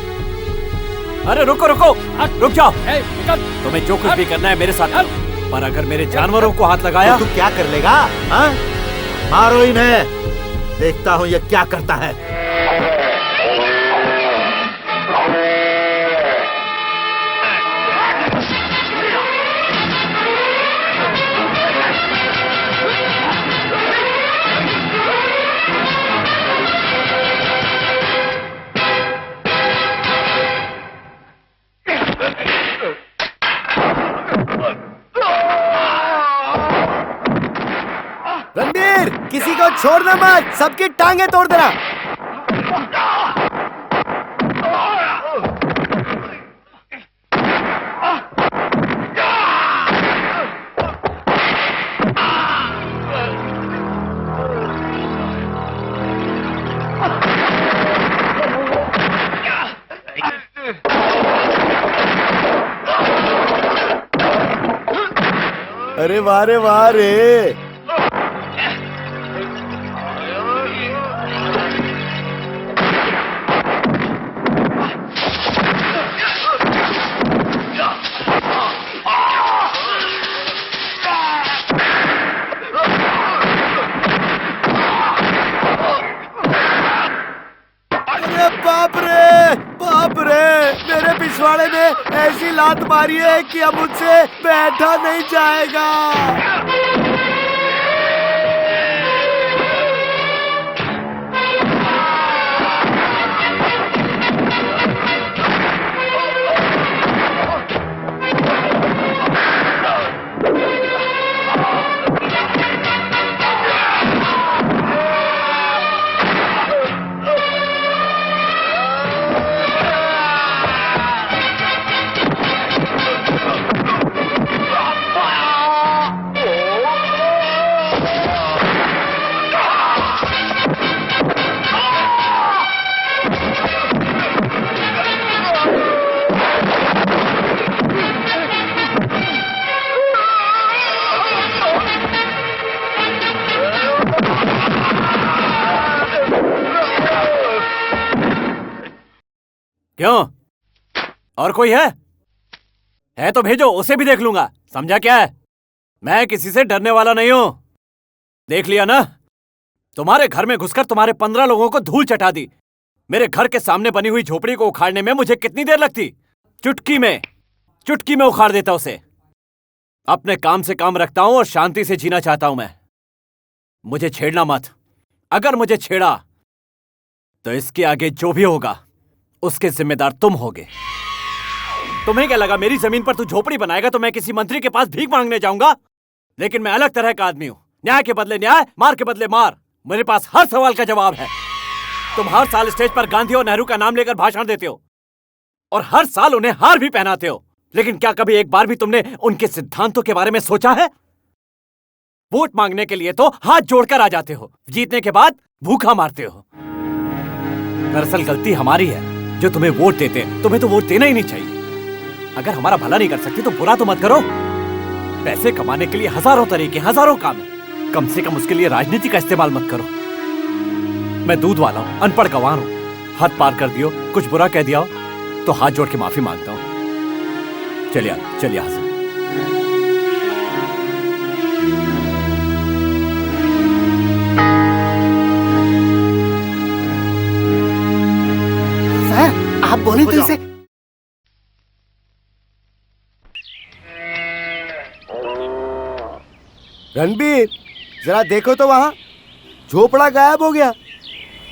अरे रुको रुको, रुक जाओ। तुम्हें जो कुछ भी करना है मेरे साथ करो, पर अगर मेरे जानवरों को हाथ लगाया तो तू क्या कर लेगा? हाँ? मारो इन्हें, देखता हूँ ये क्या करता है। रणबीर, किसी को छोड़ना मत, सबकी टांगे तोड़ देना। अरे वाह रे वाह रे। बाप रे, मेरे पिछवाड़े ने ऐसी लात मारी है कि अब मुझसे बैठा नहीं जाएगा। क्यों? और कोई है तो भेजो, उसे भी देख लूंगा। समझा क्या है? मैं किसी से डरने वाला नहीं हूं। देख लिया ना, तुम्हारे घर में घुसकर तुम्हारे 15 लोगों को धूल चटा दी। मेरे घर के सामने बनी हुई झोपड़ी को उखाड़ने में मुझे कितनी देर लगती? चुटकी में उखाड़ देता उसे। अपने काम से काम रखता हूं और शांति से जीना चाहता हूं मैं। मुझे छेड़ना मत। अगर मुझे छेड़ा तो इसके आगे जो भी होगा उसके जिम्मेदार तुम होगे। तुम्हें क्या लगा मेरी जमीन पर तू झोपड़ी बनाएगा तो मैं किसी मंत्री के पास भीख मांगने जाऊंगा? लेकिन मैं अलग तरह का आदमी हूं। न्याय के बदले न्याय, मार के बदले मार। मेरे पास हर सवाल का जवाब है। तुम हर साल स्टेज पर गांधी और नेहरू का नाम लेकर भाषण देते हो और हर साल उन्हें हार भी पहनाते हो, लेकिन क्या कभी एक बार भी तुमने उनके सिद्धांतों के बारे में सोचा है? वोट मांगने के लिए तो हाथ जोड़कर आ जाते हो, जीतने के बाद भूखा मारते हो। दरअसल गलती हमारी है जो तुम्हें वोट देते हैं। तुम्हें तो वोट देना ही नहीं चाहिए। अगर हमारा भला नहीं कर सकती तो बुरा तो मत करो। पैसे कमाने के लिए हजारों तरीके, हजारों काम है। कम से कम उसके लिए राजनीति का इस्तेमाल मत करो। मैं दूध वाला हूं, अनपढ़ गंवार हूं। हद पार कर दियो, कुछ बुरा कह दिया हो तो हाथ जोड़ के माफी मांगता हूं। चलिए चलिए यहाँ से। आप बोले तो इसे। रणबीर, जरा देखो तो वहाँ झोपड़ा गायब हो गया।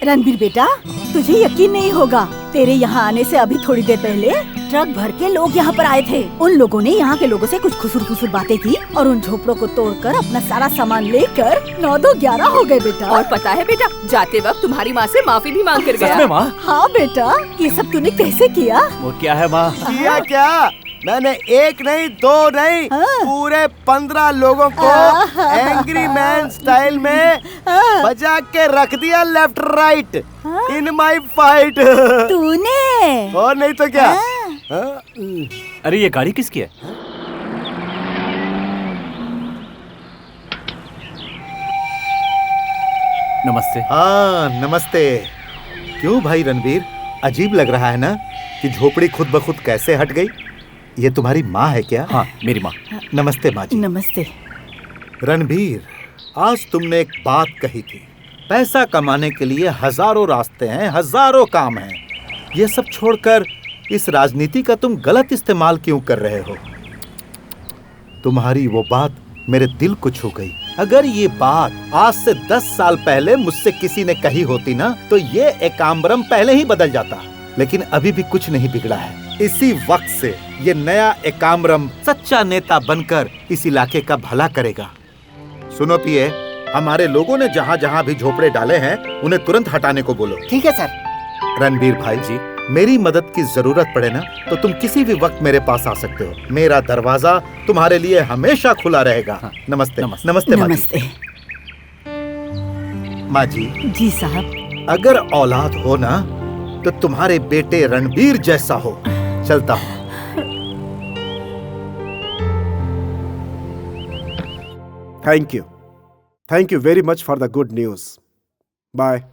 रणबीर बेटा, तुझे यकीन नहीं होगा, तेरे यहाँ आने से अभी थोड़ी देर पहले ट्रक भर के लोग यहाँ पर आए थे। उन लोगों ने यहाँ के लोगों से कुछ खुसुर बातें की और उन झोपड़ों को तोड़कर अपना सारा सामान लेकर 9-2-11 हो गए बेटा। और पता है बेटा, जाते वक्त तुम्हारी माँ से माफी भी मांग कर गया। सच में माँ? हाँ बेटा, ये सब तूने कैसे किया? वो क्या है माँ? किया क्या? मैंने एक नहीं, दो नहीं, पूरे 15 लोगों को एंग्री मैन स्टाइल में बजा के रख दिया left right in my fight. तूने? और नहीं तो क्या? अरे ये गाड़ी किसकी है? नमस्ते। हाँ नमस्ते। क्यों भाई रणबीर, अजीब लग रहा है ना कि झोपड़ी खुद ब खुद कैसे हट गई। ये तुम्हारी माँ है क्या? हाँ मेरी माँ। नमस्ते माँ जी। नमस्ते। रणबीर, आज तुमने एक बात कही थी, पैसा कमाने के लिए हजारों रास्ते हैं, हजारों काम हैं। ये सब छोड़कर इस राजनीति का तुम गलत इस्तेमाल क्यों कर रहे हो? तुम्हारी वो बात मेरे दिल को छू गई। अगर ये बात आज से 10 साल पहले मुझसे किसी ने कही होती ना, तो ये एकाम्बरम पहले ही बदल जाता। लेकिन अभी भी कुछ नहीं बिगड़ा है। इसी वक्त से ये नया एकाम्बरम सच्चा नेता बनकर इस इलाके का भला करेगा। सुनो पिए, हमारे लोगों ने जहाँ जहाँ भी झोपड़े डाले हैं उन्हें तुरंत हटाने को बोलो। ठीक है सर। रणबीर भाई जी, मेरी मदद की जरूरत पड़े ना तो तुम किसी भी वक्त मेरे पास आ सकते हो। मेरा दरवाजा तुम्हारे लिए हमेशा खुला रहेगा। नमस्ते। नमस्ते माँ जी। माँ जी। जी साहब। अगर औलाद हो ना तो तुम्हारे बेटे रणबीर जैसा हो। चलता हूँ। Thank you very much for the good news. Bye.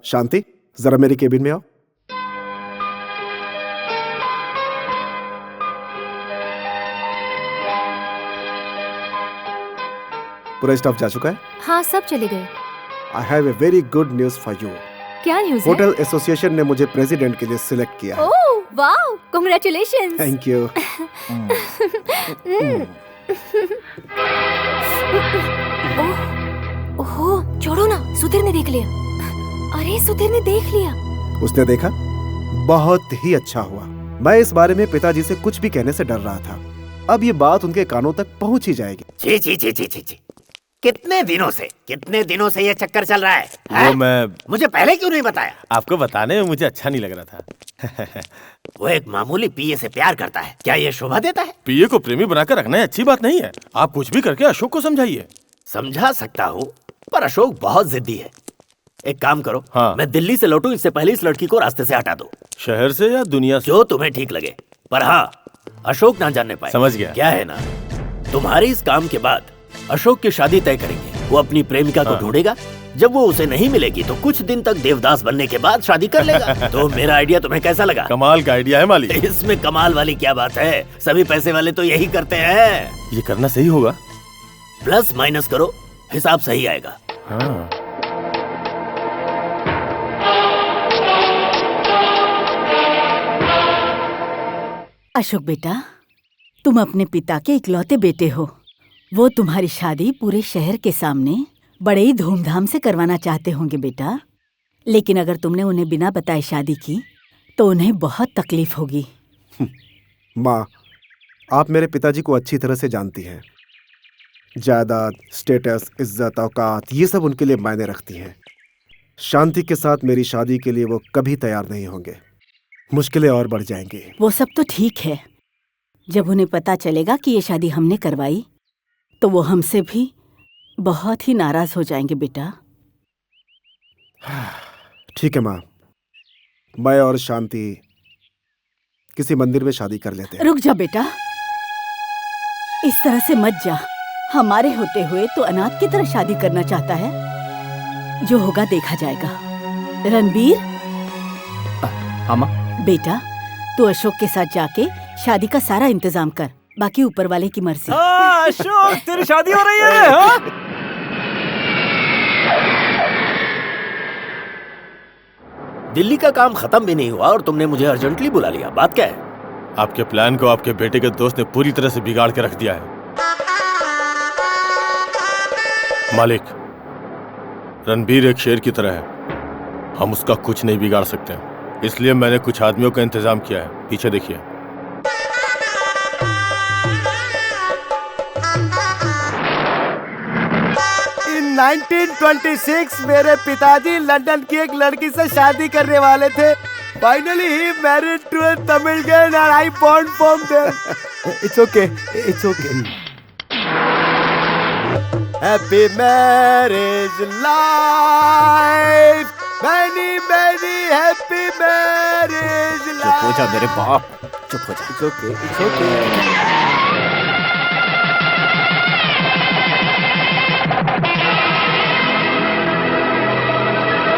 Shanti, जरा मेरी केबिन में आओ। पूरा स्टाफ जा चुका है? हाँ सब चले गए। I have a very good news for you. क्या न्यूज़ है? होटल एसोसिएशन ने मुझे प्रेसिडेंट के लिए सिलेक्ट किया है। Oh wow, congratulations. Thank you. Oh, छोड़ो ना, सुधीर ने देख लिया। अरे सुधीर ने देख लिया। उसने देखा? बहुत ही अच्छा हुआ। मैं इस बारे में पिताजी से कुछ भी कहने से डर रहा था। अब ये बात उनके कानों तक पहुंच ही जाएगी। छी छी छी छी छी छी। कितने दिनों से ये चक्कर चल रहा है? वो मैं मुझे पहले क्यों नहीं बताया? आपको बताने में मुझे अच्छा नहीं लग रहा था। वो एक मामूली पीए से प्यार करता है, क्या ये शोभा देता है? पीए को प्रेमी बनाकर रखना अच्छी बात नहीं है। आप कुछ भी करके अशोक को समझाइए। समझा सकता हूँ, पर अशोक बहुत जिद्दी है। एक काम करो, हाँ। मैं दिल्ली से लौटूं इससे पहले इस लड़की को रास्ते से हटा दो। शहर से या दुनिया से? जो तुम्हें ठीक लगे, पर हाँ अशोक ना जानने पाए। समझ गया। क्या है ना, तुम्हारे इस काम के बाद अशोक की शादी तय करेंगे। वो अपनी प्रेमिका को ढूंढेगा, जब वो उसे नहीं मिलेगी तो कुछ दिन तक देवदास बनने के बाद शादी कर लेगा। तो मेरा आइडिया तुम्हें कैसा लगा? कमाल का आइडिया है मालिक। इसमें कमाल वाली क्या बात है, सभी पैसे वाले तो यही करते हैं। ये करना सही होगा। प्लस माइनस करो, हिसाब सही आएगा। हाँ। अशोक बेटा, तुम अपने पिता के इकलौते बेटे हो। वो तुम्हारी शादी पूरे शहर के सामने बड़े ही धूमधाम से करवाना चाहते होंगे बेटा। लेकिन अगर तुमने उन्हें बिना बताए शादी की तो उन्हें बहुत तकलीफ होगी। माँ, आप मेरे पिताजी को अच्छी तरह से जानती हैं। जायदाद, स्टेटस, इज्जत, औकात, ये सब उनके लिए मायने रखती हैं। शांति के साथ मेरी शादी के लिए वो कभी तैयार नहीं होंगे। मुश्किलें और बढ़ जाएंगी। वो सब तो ठीक है, जब उन्हें पता चलेगा कि ये शादी हमने करवाई तो वो हमसे भी बहुत ही नाराज हो जाएंगे बेटा। ठीक है माँ, मैं और शांति किसी मंदिर में शादी कर लेते हैं। रुक जा बेटा, इस तरह से मत जा। हमारे होते हुए तो अनाथ की तरह शादी करना चाहता है। जो होगा देखा जाएगा। रणबीर। हाँ माँ। बेटा, तू अशोक के साथ जाके शादी का सारा इंतजाम कर, बाकी ऊपर वाले की मर्जी। अशोक, तेरी शादी हो रही है। हाँ? दिल्ली का काम खत्म भी नहीं हुआ और तुमने मुझे अर्जेंटली बुला लिया। बात क्या है? आपके प्लान को आपके बेटे के दोस्त ने पूरी तरह से बिगाड़ के रख दिया है। मालिक, रणबीर एक शेर की तरह है। हम उसका कुछ नहीं बिगाड़ सकते, इसलिए मैंने कुछ आदमियों का इंतजाम किया है। पीछे देखिए। इन 1926 मेरे पिताजी लंदन की एक लड़की से शादी करने वाले थे। Finally he married to a Tamil girl and I born from them. It's okay. It's okay. Happy marriage life. Many many happy marriage life. चुप हो जा मेरे बाप, चुप हो जा। It's okay. It's okay.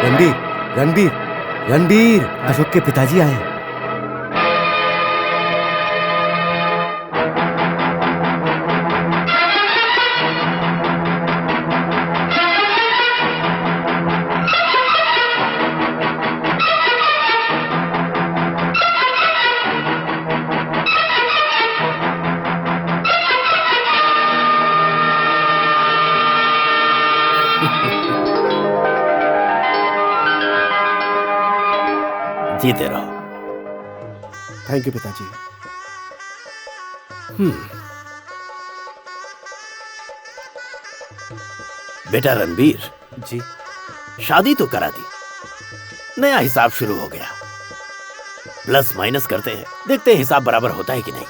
Ranbir Ranbir Ranbir, Ashok के पिताजी आए। जीते रहो। थैंक यू पिताजी। बेटा रणबीर जी, शादी तो करा दी, नया हिसाब शुरू हो गया। प्लस माइनस करते हैं, देखते हैं हिसाब बराबर होता है कि नहीं।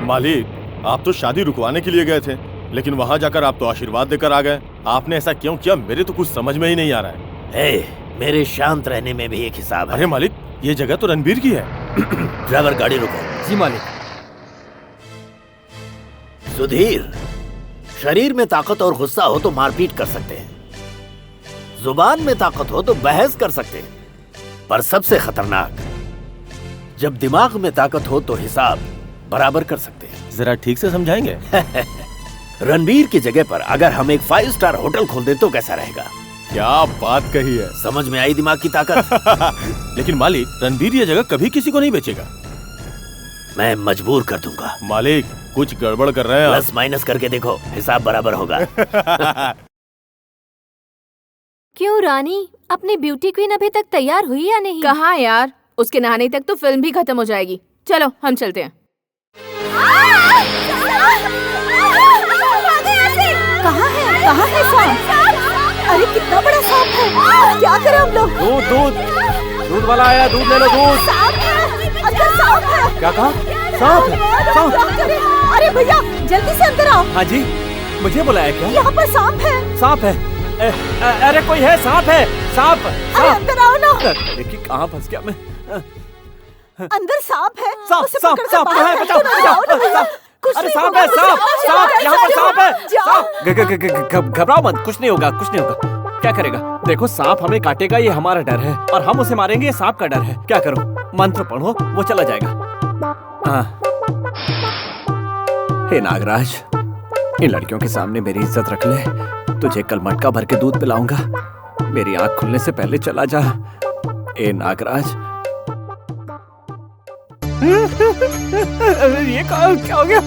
मालिक, आप तो शादी रुकवाने के लिए गए थे, लेकिन वहां जाकर आप तो आशीर्वाद देकर आ गए। आपने ऐसा क्यों किया, मेरे तो कुछ समझ में ही नहीं आ रहा है। मेरे शांत रहने में भी एक हिसाब है। अरे मालिक, ये जगह तो रणबीर की है। ड्राइवर गाड़ी रुको। जी मालिक। सुधीर, शरीर में ताकत और गुस्सा हो तो मारपीट कर सकते हैं, जुबान में ताकत हो तो बहस कर सकते हैं, पर सबसे खतरनाक, जब दिमाग में ताकत हो तो हिसाब बराबर कर सकते हैं। जरा ठीक से समझाएंगे? रणबीर की जगह पर अगर हम एक 5 स्टार होटल खोल दे तो कैसा रहेगा? क्या बात कही है। समझ में आई दिमाग की ताकत? लेकिन मालिक, रणबीर ये जगह कभी किसी को नहीं बेचेगा। मैं मजबूर कर दूंगा। मालिक, कुछ गड़बड़ कर रहे हैं आप। प्लस माइनस करके देखो, हिसाब बराबर होगा। क्यों रानी, अपनी ब्यूटी क्वीन अभी तक तैयार हुई या नहीं? कहाँ यार, उसके नहाने तक तो फिल्म भी खत्म हो जाएगी। चलो हम चलते हैं। कहाँ है? कहाँ है सांप? अरे कितना बड़ा सांप है! क्या करें हम लोग? दूध दूध दूध वाला आया, दूध ले लो, दूध। सांप है! अंदर सांप है! क्या कहा? सांप है? सांप? क्या करें? अरे भैया जल्दी से अंदर आओ। हाँ जी, मुझे बुलाया क्या? यहाँ पर सांप है। सांप है? अरे कोई है, सांप है, सांप। अरे अंदर आओ ना। देखिए कहाँ फंस गया मैं। अंदर सांप है। सांप, उसे सांप, पकड़ कर सांप, बाहर कहाँ है? फेंको ना। आओ ना भैया। कुछ अरे नहीं सांप होगा, है, कुछ सांप, नहीं सांप, होगा, यहाँ पर सांप है। जाओ। घबराओ मत, कुछ नहीं होगा, कुछ नहीं होगा। क्या करेगा? देखो सांप हमें काटेगा, ये हमारा डर है, और हम उसे मारेंगे, ये सांप का डर है। क्या करो? मंत्र पढ़ो, वो चला जाएगा। हाँ। हे नागराज, इन लड़कियों के सामने मेरी इज्जत रख ले। तुझे कल मटका भर के दूध पिलाऊंगा। मेरी आंख खुलने से पहले चला जा। ए नागराज। ये क्या हो गया?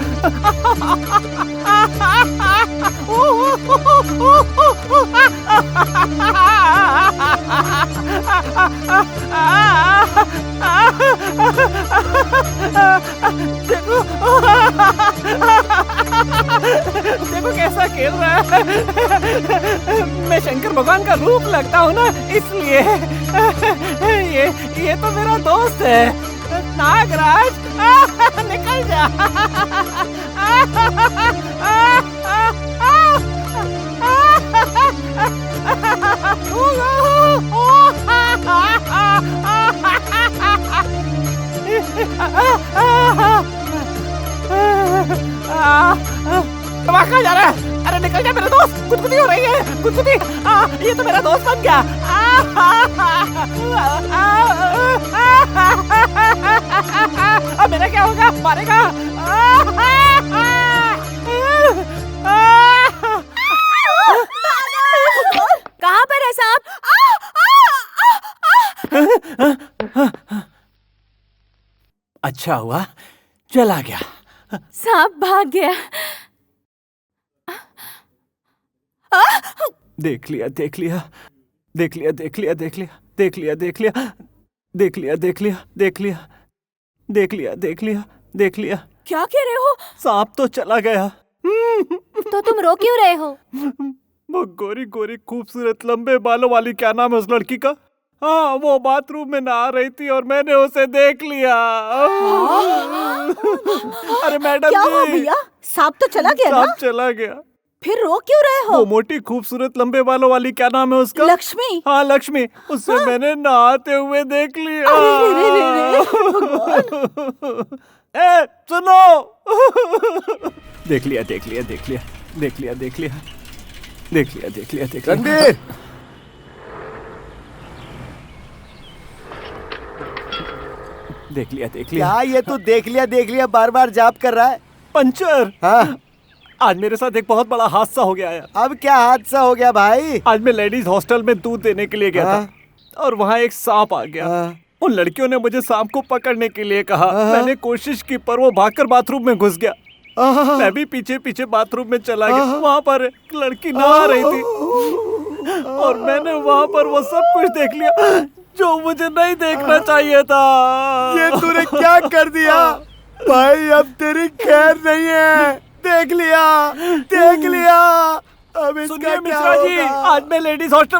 देखो देखो कैसा खेल रहा है। मैं शंकर भगवान का रूप लगता हूँ ना, इसलिए। ये तो मेरा दोस्त है नागराज। निकल जा। कहाँ जा रहा है? अरे निकल जा मेरा दोस्त, गुदगुदी हो रही है, गुदगुदी। ये तो मेरा दोस्त बन गया। अब मेरा क्या होगा? मारेगा। कहाँ पर है सांप? अच्छा हुआ चला गया। सांप भाग गया। देख लिया, देख लिया, देख लिया, देख लिया, देख लिया, देख लिया, देख लिया, देख लिया, देख लिया, देख लिया, देख लिया, देख लिया, देख लिया। क्या कह रहे हो? सांप तो चला गया। तो तुम रो क्यों रहे हो? वो गोरी गोरी खूबसूरत लंबे बालों वाली, क्या नाम है उस लड़की का? हाँ, वो बाथरूम में नहा रही थी और मैंने उसे देख लिया। अरे मैडम क्या हुआ जी, भैया? सांप तो चला गया ना? सांप चला गया। फिर रो क्यों रहे हो? वो मोटी खूबसूरत लंबे बालों वाली, क्या नाम है उसका? लक्ष्मी। हाँ लक्ष्मी, उससे मैंने नहाते हुए देख लिया। ए सुनो। देख लिया देख लिया देख लिया देख लिया देख लिया देख लिया देख लिया देख लिया। रणबीर, देख लिया देख लिया। क्या ये तू देख लिया बार बार जाप कर रहा है? पंचर। हाँ, आज मेरे साथ एक बहुत बड़ा हादसा हो गया है। अब क्या हादसा हो गया भाई? आज मैं लेडीज हॉस्टल में दूध देने के लिए गया था और वहाँ एक सांप आ गया। उन लड़कियों ने मुझे सांप को पकड़ने के लिए कहा। मैंने कोशिश की पर वो भागकर बाथरूम में घुस गया। मैं भी पीछे पीछे बाथरूम में चला गया। वहाँ पर एक लड़की नहा रही थी और मैंने वहाँ पर वो सब कुछ देख लिया जो मुझे नहीं देखना चाहिए था। ये तूने क्या कर दिया भाई? अब तेरी खैर नहीं है। देख लिया अब इसका क्या मिश्रा जी, होगा? आज मैं लेडीज हॉस्टल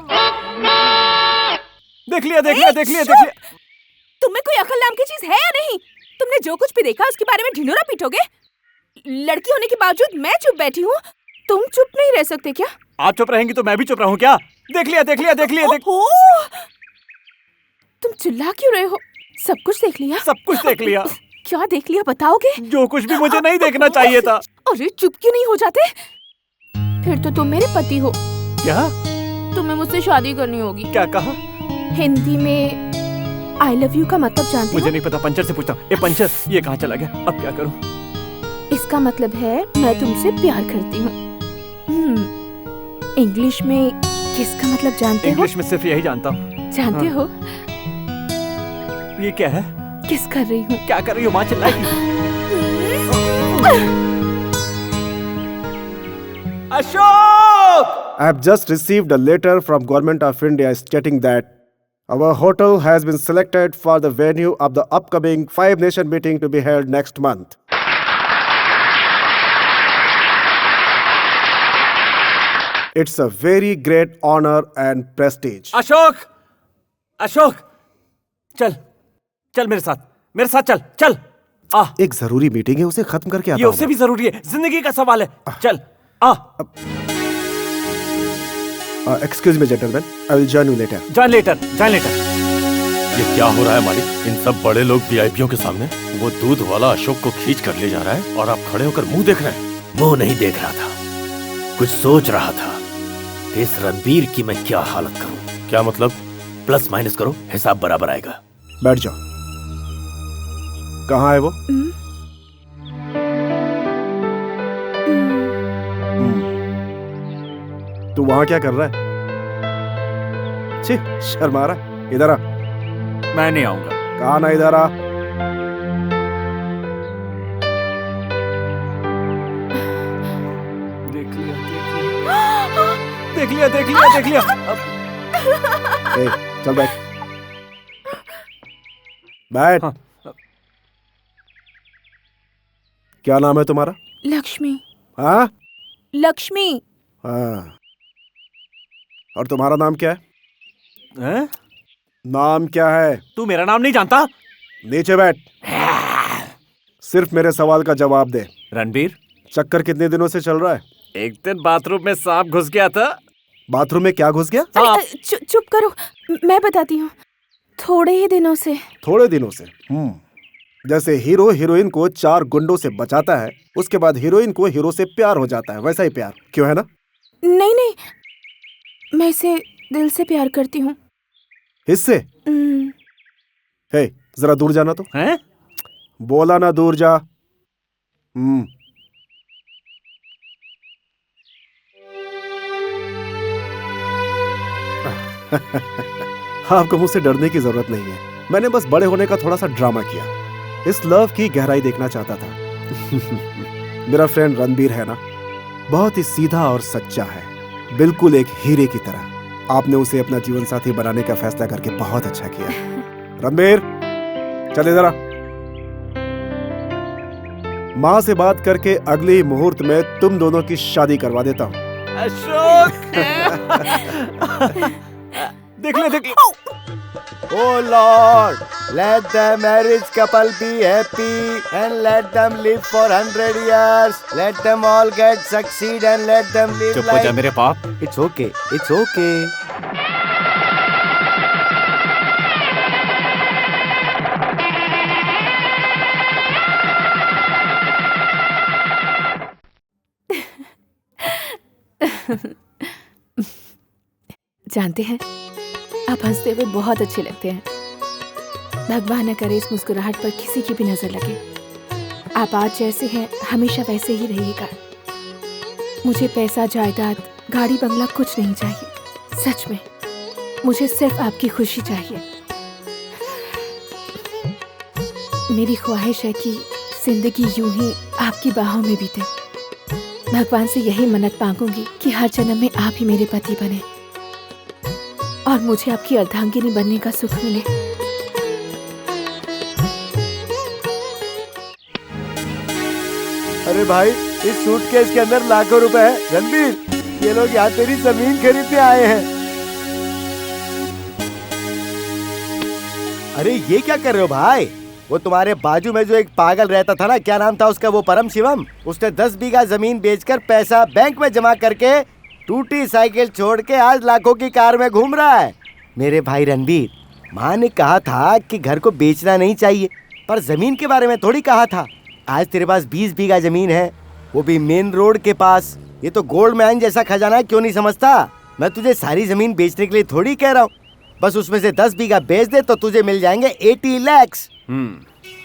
देख लिया देख लिया देख लिया देख लिया। तुम्हें कोई अकल नाम की चीज है या नहीं? तुमने जो कुछ भी देखा उसके बारे में ढिंढोरा पीटोगे? लड़की होने के बावजूद मैं चुप बैठी हूँ, तुम चुप नहीं रह सकते क्या? आप चुप रहेंगी तो मैं भी चुप रहूं क्या? देख लिया देख लिया देख लिया देख। तुम चिल्ला क्यों रहे हो? सब कुछ देख लिया? सब कुछ देख लिया। क्या देख लिया बताओगे? जो कुछ भी मुझे नहीं देखना चाहिए था। अरे चुप क्यों नहीं हो जाते? फिर तो तुम मेरे पति हो। क्या? तुम्हें मुझसे शादी करनी होगी। क्या कहा? हिंदी में आई लव यू का मतलब जानते हो? मुझे नहीं पता, पंचर से पूछता हूँ। ए पंचर, ये कहाँ चला गया? अब क्या करूँ? इसका मतलब है मैं तुमसे प्यार करती हूँ। इंग्लिश में किसका मतलब जानते हो? इंग्लिश में सिर्फ यही जानता हूँ। जानते हो? ये क्या है? किस कर रही हूँ? क्या कर रही हो? माँ चिल्लाएगी। Ashok! I have just received a letter from Government of India stating that our hotel has been selected for the venue of the upcoming Five Nation meeting to be held next month. It's a very great honor and prestige. Ashok, Ashok, चल, चल मेरे साथ चल, चल। एक जरूरी meeting है, उसे खत्म करके आता ये उससे भी जरूरी है, जिंदगी का सवाल है। चल, Excuse me, gentlemen. I will join you later. Join later. ये क्या हो रहा है मालिक? इन सब बड़े लोग वीआईपीओं के सामने वो दूध वाला अशोक को खींच कर ले जा रहा है और आप खड़े होकर मुंह देख रहे हैं। मुंह नहीं देख रहा था, कुछ सोच रहा था। इस रणबीर की मैं क्या हालत करूं? क्या मतलब? प्लस माइनस करो, हिसाब बराबर आएगा। बैठ जाओ। कहाँ है वो? तू वहां क्या कर रहा है? छी, शर्मा रहा है। इधर आ। मैं नहीं आऊंगा। कहा ना, इधर आ। देख लिया। ए, चल बैठ। बैठ। हाँ। क्या नाम है तुम्हारा? लक्ष्मी। हाँ? लक्ष्मी। हाँ। और तुम्हारा नाम क्या है? नाम क्या है? तू मेरा नाम नहीं जानता? नीचे बैठ। सिर्फ मेरे सवाल का जवाब दे। रणबीर, चक्कर कितने दिनों से चल रहा है? एक दिन बाथरूम में सांप घुस गया था। बाथरूम में क्या घुस गया? चुप करो, मैं बताती हूँ। थोड़े ही दिनों से। थोड़े दिनों से? जैसे हीरो हीरोइन को 4 गुंडों से बचाता है, उसके बाद हीरोइन को हीरो से प्यार हो जाता है, वैसा ही प्यार। क्यों है ना? नहीं, मैं इसे दिल से प्यार करती हूँ। इससे? हे, जरा दूर जाना तो। हैं? बोला ना दूर जा। आपको मुझसे डरने की जरूरत नहीं है। मैंने बस बड़े होने का थोड़ा सा ड्रामा किया। इस लव की गहराई देखना चाहता था। मेरा फ्रेंड रणबीर है ना, बहुत ही सीधा और सच्चा है, बिल्कुल एक हीरे की तरह। आपने उसे अपना जीवन साथी बनाने का फैसला करके बहुत अच्छा किया। रणबीर, चल इधर आ। माँ से बात करके अगले ही मुहूर्त में तुम दोनों की शादी करवा देता हूँ। अशोक! देख ले। Oh Lord, let the marriage couple be happy and let them live for 100 years. Let them all succeed and let them live चुप हो जा मेरे बाप। It's okay, it's okay. जानते हैं, आप हंसते हुए बहुत अच्छे लगते हैं। भगवान न करे इस मुस्कुराहट पर किसी की भी नजर लगे। आप आज जैसे हैं हमेशा वैसे ही रहिएगा। मुझे पैसा, जायदाद, गाड़ी बंगला कुछ नहीं चाहिए। सच में मुझे सिर्फ आपकी खुशी चाहिए। मेरी ख्वाहिश है कि जिंदगी यूं ही आपकी बाहों में बीते। भगवान से यही मन्नत मांगूंगी कि हर जन्म में आप ही मेरे पति बने और मुझे आपकी अर्धांगिनी बनने का सुख मिले। अरे भाई, इस सूटकेस के अंदर लाखों रुपए हैं। रणबीर, ये लोग यहाँ तेरी जमीन खरीदने आए हैं। अरे ये क्या कर रहे हो भाई? वो तुम्हारे बाजू में जो एक पागल रहता था ना, क्या नाम था उसका, वो परम शिवम, उसने 10 बीघा जमीन बेचकर पैसा बैंक में जमा करके टूटी साइकिल छोड़ के आज लाखों की कार में घूम रहा है। मेरे भाई रणबीर, माँ ने कहा था कि घर को बेचना नहीं चाहिए, पर जमीन के बारे में थोड़ी कहा था। आज तेरे पास 20 बीघा जमीन है, वो भी मेन रोड के पास। ये तो गोल्ड माइन जैसा खजाना है, क्यों नहीं समझता? मैं तुझे सारी जमीन बेचने के लिए थोड़ी कह रहा हूँ, बस उसमें से 10 बीघा बेच दे तो तुझे मिल जाएंगे 80 लाख।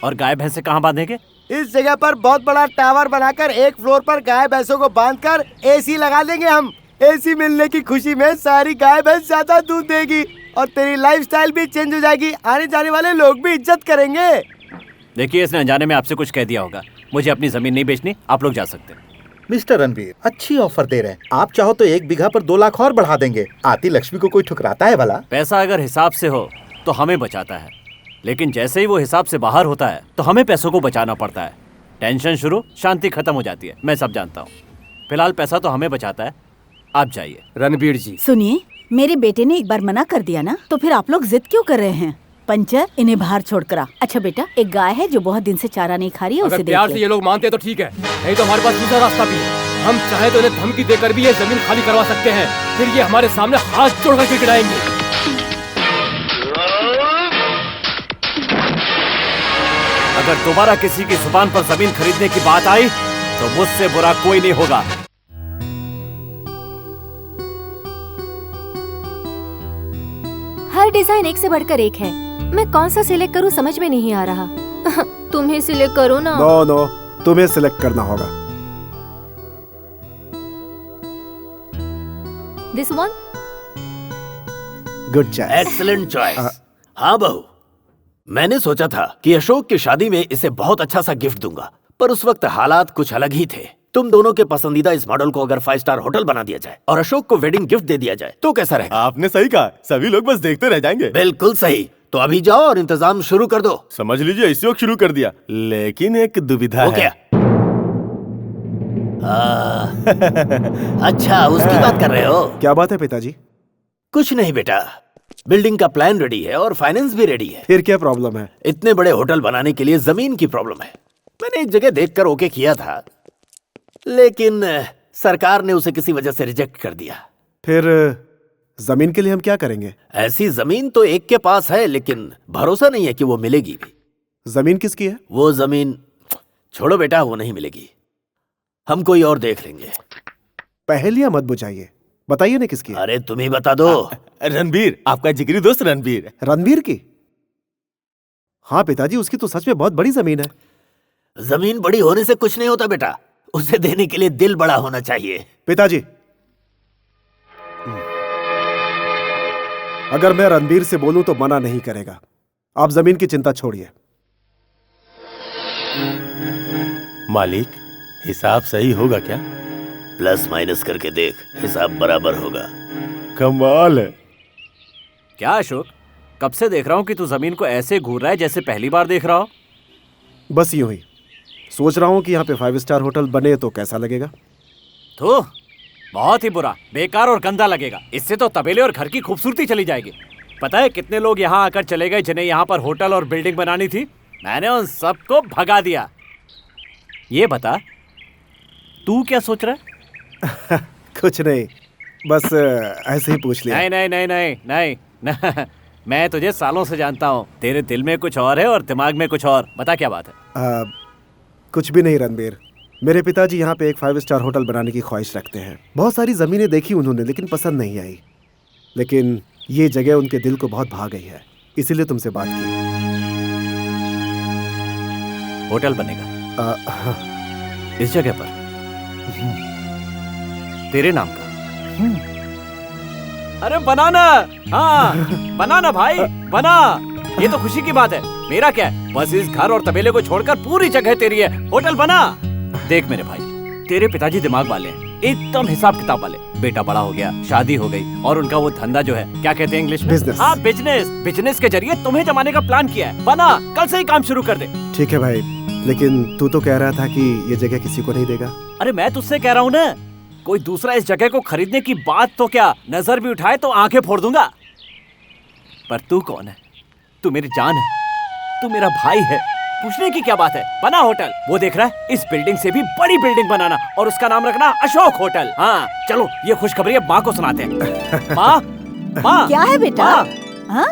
और गाय भैंसे कहाँ बांधेंगे? इस जगह पर बहुत बड़ा टावर बनाकर एक फ्लोर पर गाय भैंसों को बांधकर एसी लगा देंगे हम। एसी मिलने की खुशी में सारी गाय भैंस ज्यादा दूध देगी और तेरी लाइफस्टाइल भी चेंज हो जाएगी। आने जाने वाले लोग भी इज्जत करेंगे। देखिए, इसने अनजाने में आपसे कुछ कह दिया होगा। मुझे अपनी जमीन नहीं बेचनी, आप लोग जा सकते हैं। मिस्टर रणबीर, अच्छी ऑफर दे रहे हैं। आप चाहो तो 1 बीघा पर 2 लाख और बढ़ा देंगे। आती लक्ष्मी को कोई ठुकराता है भला? पैसा अगर हिसाब से हो तो हमें बचाता है, लेकिन जैसे ही वो हिसाब से बाहर होता है तो हमें पैसों को बचाना पड़ता है। टेंशन शुरू, शांति खत्म हो जाती है। मैं सब जानता हूँ। फिलहाल पैसा तो हमें बचाता है, आप जाइए। रणबीर जी, सुनिए, मेरे बेटे ने एक बार मना कर दिया ना, तो फिर आप लोग जिद क्यों कर रहे हैं? पंचर, इन्हें बाहर छोड़कर आ। अच्छा बेटा, एक गाय है जो बहुत दिन से चारा नहीं खा रही है, उसे अगर देख प्यार ले। से ये लोग मानते हैं तो ठीक है, नहीं तो हमारे पास दूसरा रास्ता भी है। हम चाहे तो इन्हें धमकी देकर भी ये जमीन खाली करवा सकते हैं, फिर ये हमारे सामने हाथ जोड़कर गिड़गिड़ाएंगे। अगर दोबारा किसी की जुबान पर जमीन खरीदने की बात आई तो मुझसे बुरा कोई नहीं होगा। हर डिजाइन एक से बढ़कर एक है। मैं कौन सा सिलेक्ट करूं समझ में नहीं आ रहा। तुम ही सिलेक्ट करो ना। नो, तुम्हें सिलेक्ट करना होगा। This one. Good choice. Excellent choice. हाँ बहू, मैंने सोचा था कि अशोक की शादी में इसे बहुत अच्छा सा गिफ्ट दूंगा, पर उस वक्त हालात कुछ अलग ही थे। तुम दोनों के पसंदीदा इस मॉडल को अगर 5 स्टार होटल बना दिया जाए और अशोक को वेडिंग गिफ्ट दे दिया जाए तो कैसा रहेगा? आपने सही कहा, सभी लोग बस देखते रह जाएंगे। बिल्कुल सही। तो अभी जाओ और इंतजाम शुरू कर दो। समझ लीजिए इसी वक्त शुरू कर दिया, लेकिन एक दुविधा है। क्या? अच्छा, उसकी बात कर रहे हो? क्या बात है पिताजी? कुछ नहीं बेटा, बिल्डिंग का प्लान रेडी है और फाइनेंस भी रेडी है। फिर क्या प्रॉब्लम है? इतने बड़े होटल बनाने के लिए जमीन की प्रॉब्लम है। मैंने एक जगह देखकर ओके किया था, लेकिन सरकार ने उसे किसी वजह से रिजेक्ट कर दिया। फिर जमीन के लिए हम क्या करेंगे? ऐसी जमीन तो एक के पास है, लेकिन भरोसा नहीं है कि वो मिलेगी भी। जमीन किसकी है? वो जमीन छोड़ो बेटा, वो नहीं मिलेगी। हम कोई और देख लेंगे। पहेलियां मत बुझाइए, बताइए ना किसकी है? अरे तुम ही बता दो। रणबीर, आपका जिगरी दोस्त रणबीर। रणबीर की? हाँ पिताजी, उसकी तो सच में बहुत बड़ी जमीन है। जमीन बड़ी होने से कुछ नहीं होता बेटा, उसे देने के लिए दिल बड़ा होना चाहिए। पिताजी, अगर मैं रणबीर से बोलूं तो मना नहीं करेगा। आप जमीन की चिंता छोड़िए। मालिक, हिसाब सही होगा क्या? प्लस माइनस करके देख, हिसाब बराबर होगा। कमाल है। क्या अशोक, कब से देख रहा हूँ कि तू जमीन को ऐसे घूर रहा है जैसे पहली बार देख रहा हो। बस यूं ही सोच रहा हूं कि यहाँ पे 5 स्टार होटल बने तो कैसा लगेगा। तो बहुत ही बुरा, बेकार और गंदा लगेगा। इससे तो तबेले और घर की खूबसूरती चली जाएगी। पता है कितने लोग यहाँ आकर चले गए जिन्हें यहाँ पर होटल और बिल्डिंग बनानी थी? मैंने उन सबको भगा दिया। ये बता, तू क्या सोच रहा है? कुछ नहीं, बस ऐसे ही पूछ लिया। नहीं नहीं नहीं नहीं नहीं, नहीं। मैं तुझे सालों से जानता हूँ। तेरे दिल में कुछ और है और दिमाग में कुछ और। बता क्या बात है? कुछ भी नहीं रणबीर, मेरे पिताजी यहाँ पे एक 5 स्टार होटल बनाने की ख्वाहिश रखते हैं। बहुत सारी जमीनें देखी उन्होंने, लेकिन पसंद नहीं आई। लेकिन ये जगह उनके दिल को बहुत भा गई है, इसीलिए तुमसे बात की। होटल बनेगा हाँ। इस जगह पर तेरे नाम का? अरे बनाना, हाँ बनाना भाई, बना। ये तो खुशी की बात है। मेरा क्या है, बस इस घर और तबेले को छोड़कर पूरी जगह तेरी है। होटल बना। देख मेरे भाई, तेरे पिताजी दिमाग वाले हैं, एकदम हिसाब किताब वाले। बेटा बड़ा हो गया, शादी हो गई, और उनका वो धंधा जो है, क्या कहते हैं इंग्लिश में? बिजनेस। हाँ बिजनेस। बिजनेस के जरिए तुम्हें जमाने का प्लान किया है। बना, कल से ही काम शुरू कर दे। ठीक है भाई, लेकिन तू तो कह रहा था कि ये जगह किसी को नहीं देगा। अरे मैं तुझसे कह रहा हूँ ना, कोई दूसरा इस जगह को खरीदने की बात तो क्या, नजर भी उठाए तो आंखें फोड़ दूंगा। पर तू कौन है? तू मेरी जान है, तू मेरा भाई है, पूछने की क्या बात है? बना होटल। वो देख रहा है, इस बिल्डिंग से भी बड़ी बिल्डिंग बनाना, और उसका नाम रखना अशोक होटल। हाँ चलो, ये खुशखबरी अब माँ को सुनाते हैं। माँ, माँ क्या है बेटा? हाँ?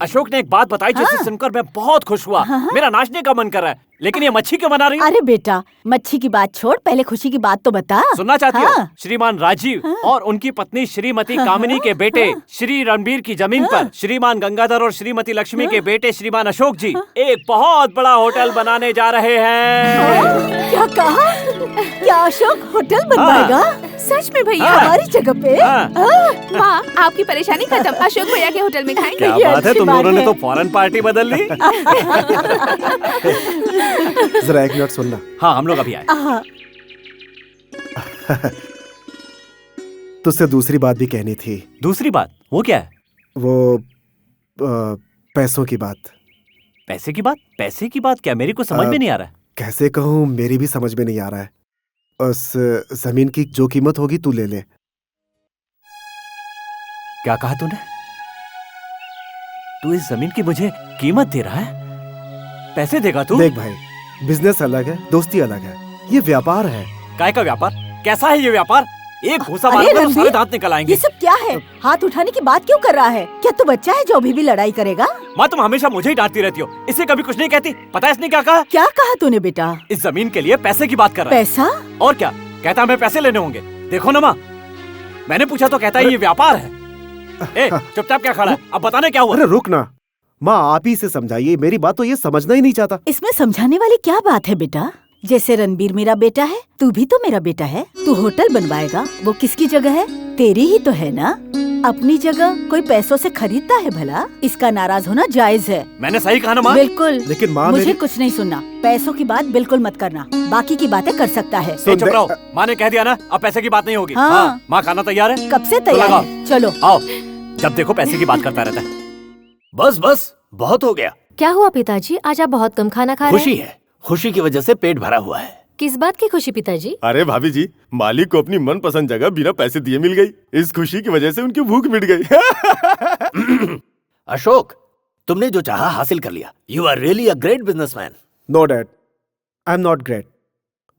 अशोक ने एक बात बताई जिसे सुनकर मैं बहुत खुश हुआ। मेरा नाचने का मन कर रहा है, लेकिन ये मच्छी क्यों बना रही है? अरे बेटा, मच्छी की बात छोड़, पहले खुशी की बात तो बता। सुनना चाहती हो? हाँ। श्रीमान राजीव और उनकी पत्नी श्रीमती कामिनी के बेटे श्री रणबीर की जमीन पर श्रीमान गंगाधर और श्रीमती लक्ष्मी के बेटे श्रीमान अशोक जी एक बहुत बड़ा होटल बनाने जा रहे हैं। क्या कहा? क्या अशोक होटल बनवाएगा? सच में भैया? हमारी जगह पे? माँ, आपकी परेशानी खत्म, अशोक भैया के होटल में खाएंगे। क्या बात है, तुम दोनों ने तो फौरन पार्टी बदल ली। जरा एक मिनट सुनना। हाँ, हम लोग अभी आए। तुझसे दूसरी बात भी कहनी थी। दूसरी बात? वो क्या है? वो पैसों की बात। पैसे की बात? पैसे की बात क्या? मेरी को समझ में नहीं आ रहा है। कैसे कहूँ, मेरी भी समझ में नहीं आ रहा है। उस जमीन की जो कीमत होगी तू ले ले। क्या कहा तूने? तू इस जमीन की मुझे कीमत दे रहा है? पैसे देगा तू? देख भाई, बिजनेस अलग है, दोस्ती अलग है, ये व्यापार है। काय का व्यापार? कैसा है ये व्यापार? एक घूसा अरे मारूंगा तो रणबीर, सारे दांत निकल आएंगे। ये सब क्या है? हाथ उठाने की बात क्यों कर रहा है? क्या तू बच्चा है जो अभी भी लड़ाई करेगा? माँ, तुम हमेशा मुझे ही डांटती रहती हो, इसे कभी कुछ नहीं कहती। पता है इसने क्या कहा? क्या कहा तूने बेटा? इस जमीन के लिए पैसे की बात कर रहा है। पैसा? और क्या कहता, हमें पैसे लेने होंगे। देखो ना माँ, मैंने पूछा तो कहता है ये व्यापार है। ए, चुपचाप क्या खड़ा है? अब बताने क्या हुआ? अरे रुक ना माँ, आप ही से समझाइए, मेरी बात तो ये समझना ही नहीं चाहता। इसमें समझाने वाली क्या बात है बेटा? जैसे रणबीर मेरा बेटा है, तू भी तो मेरा बेटा है। तू होटल बनवाएगा, वो किसकी जगह है? तेरी ही तो है ना। अपनी जगह कोई पैसों से खरीदता है भला? इसका नाराज होना जायज है। मैंने सही कहा ना माँ? बिल्कुल। लेकिन माँ, मुझे कुछ नहीं सुनना। पैसों की बात बिल्कुल मत करना, बाकी की बातें कर सकता है। चुप रहो, माँ ने कह दिया ना, अब पैसे की बात नहीं होगी। हाँ। माँ, खाना तैयार है? कब से तैयार है? चलो आओ। जब देखो पैसे की बात करता रहता है। बस बस, बहुत हो गया। क्या हुआ पिताजी, आज आप बहुत कम खाना खा रहे हैं? खुशी है, खुशी की वजह से पेट भरा हुआ है। किस बात की खुशी पिताजी? अरे भाभी जी, मालिक को अपनी मनपसंद जगह बिना पैसे दिए मिल गई। इस खुशी की वजह से उनकी भूख मिट गई। अशोक, तुमने जो चाहा हासिल कर लिया। You are really a great businessman. No dad, I am not great.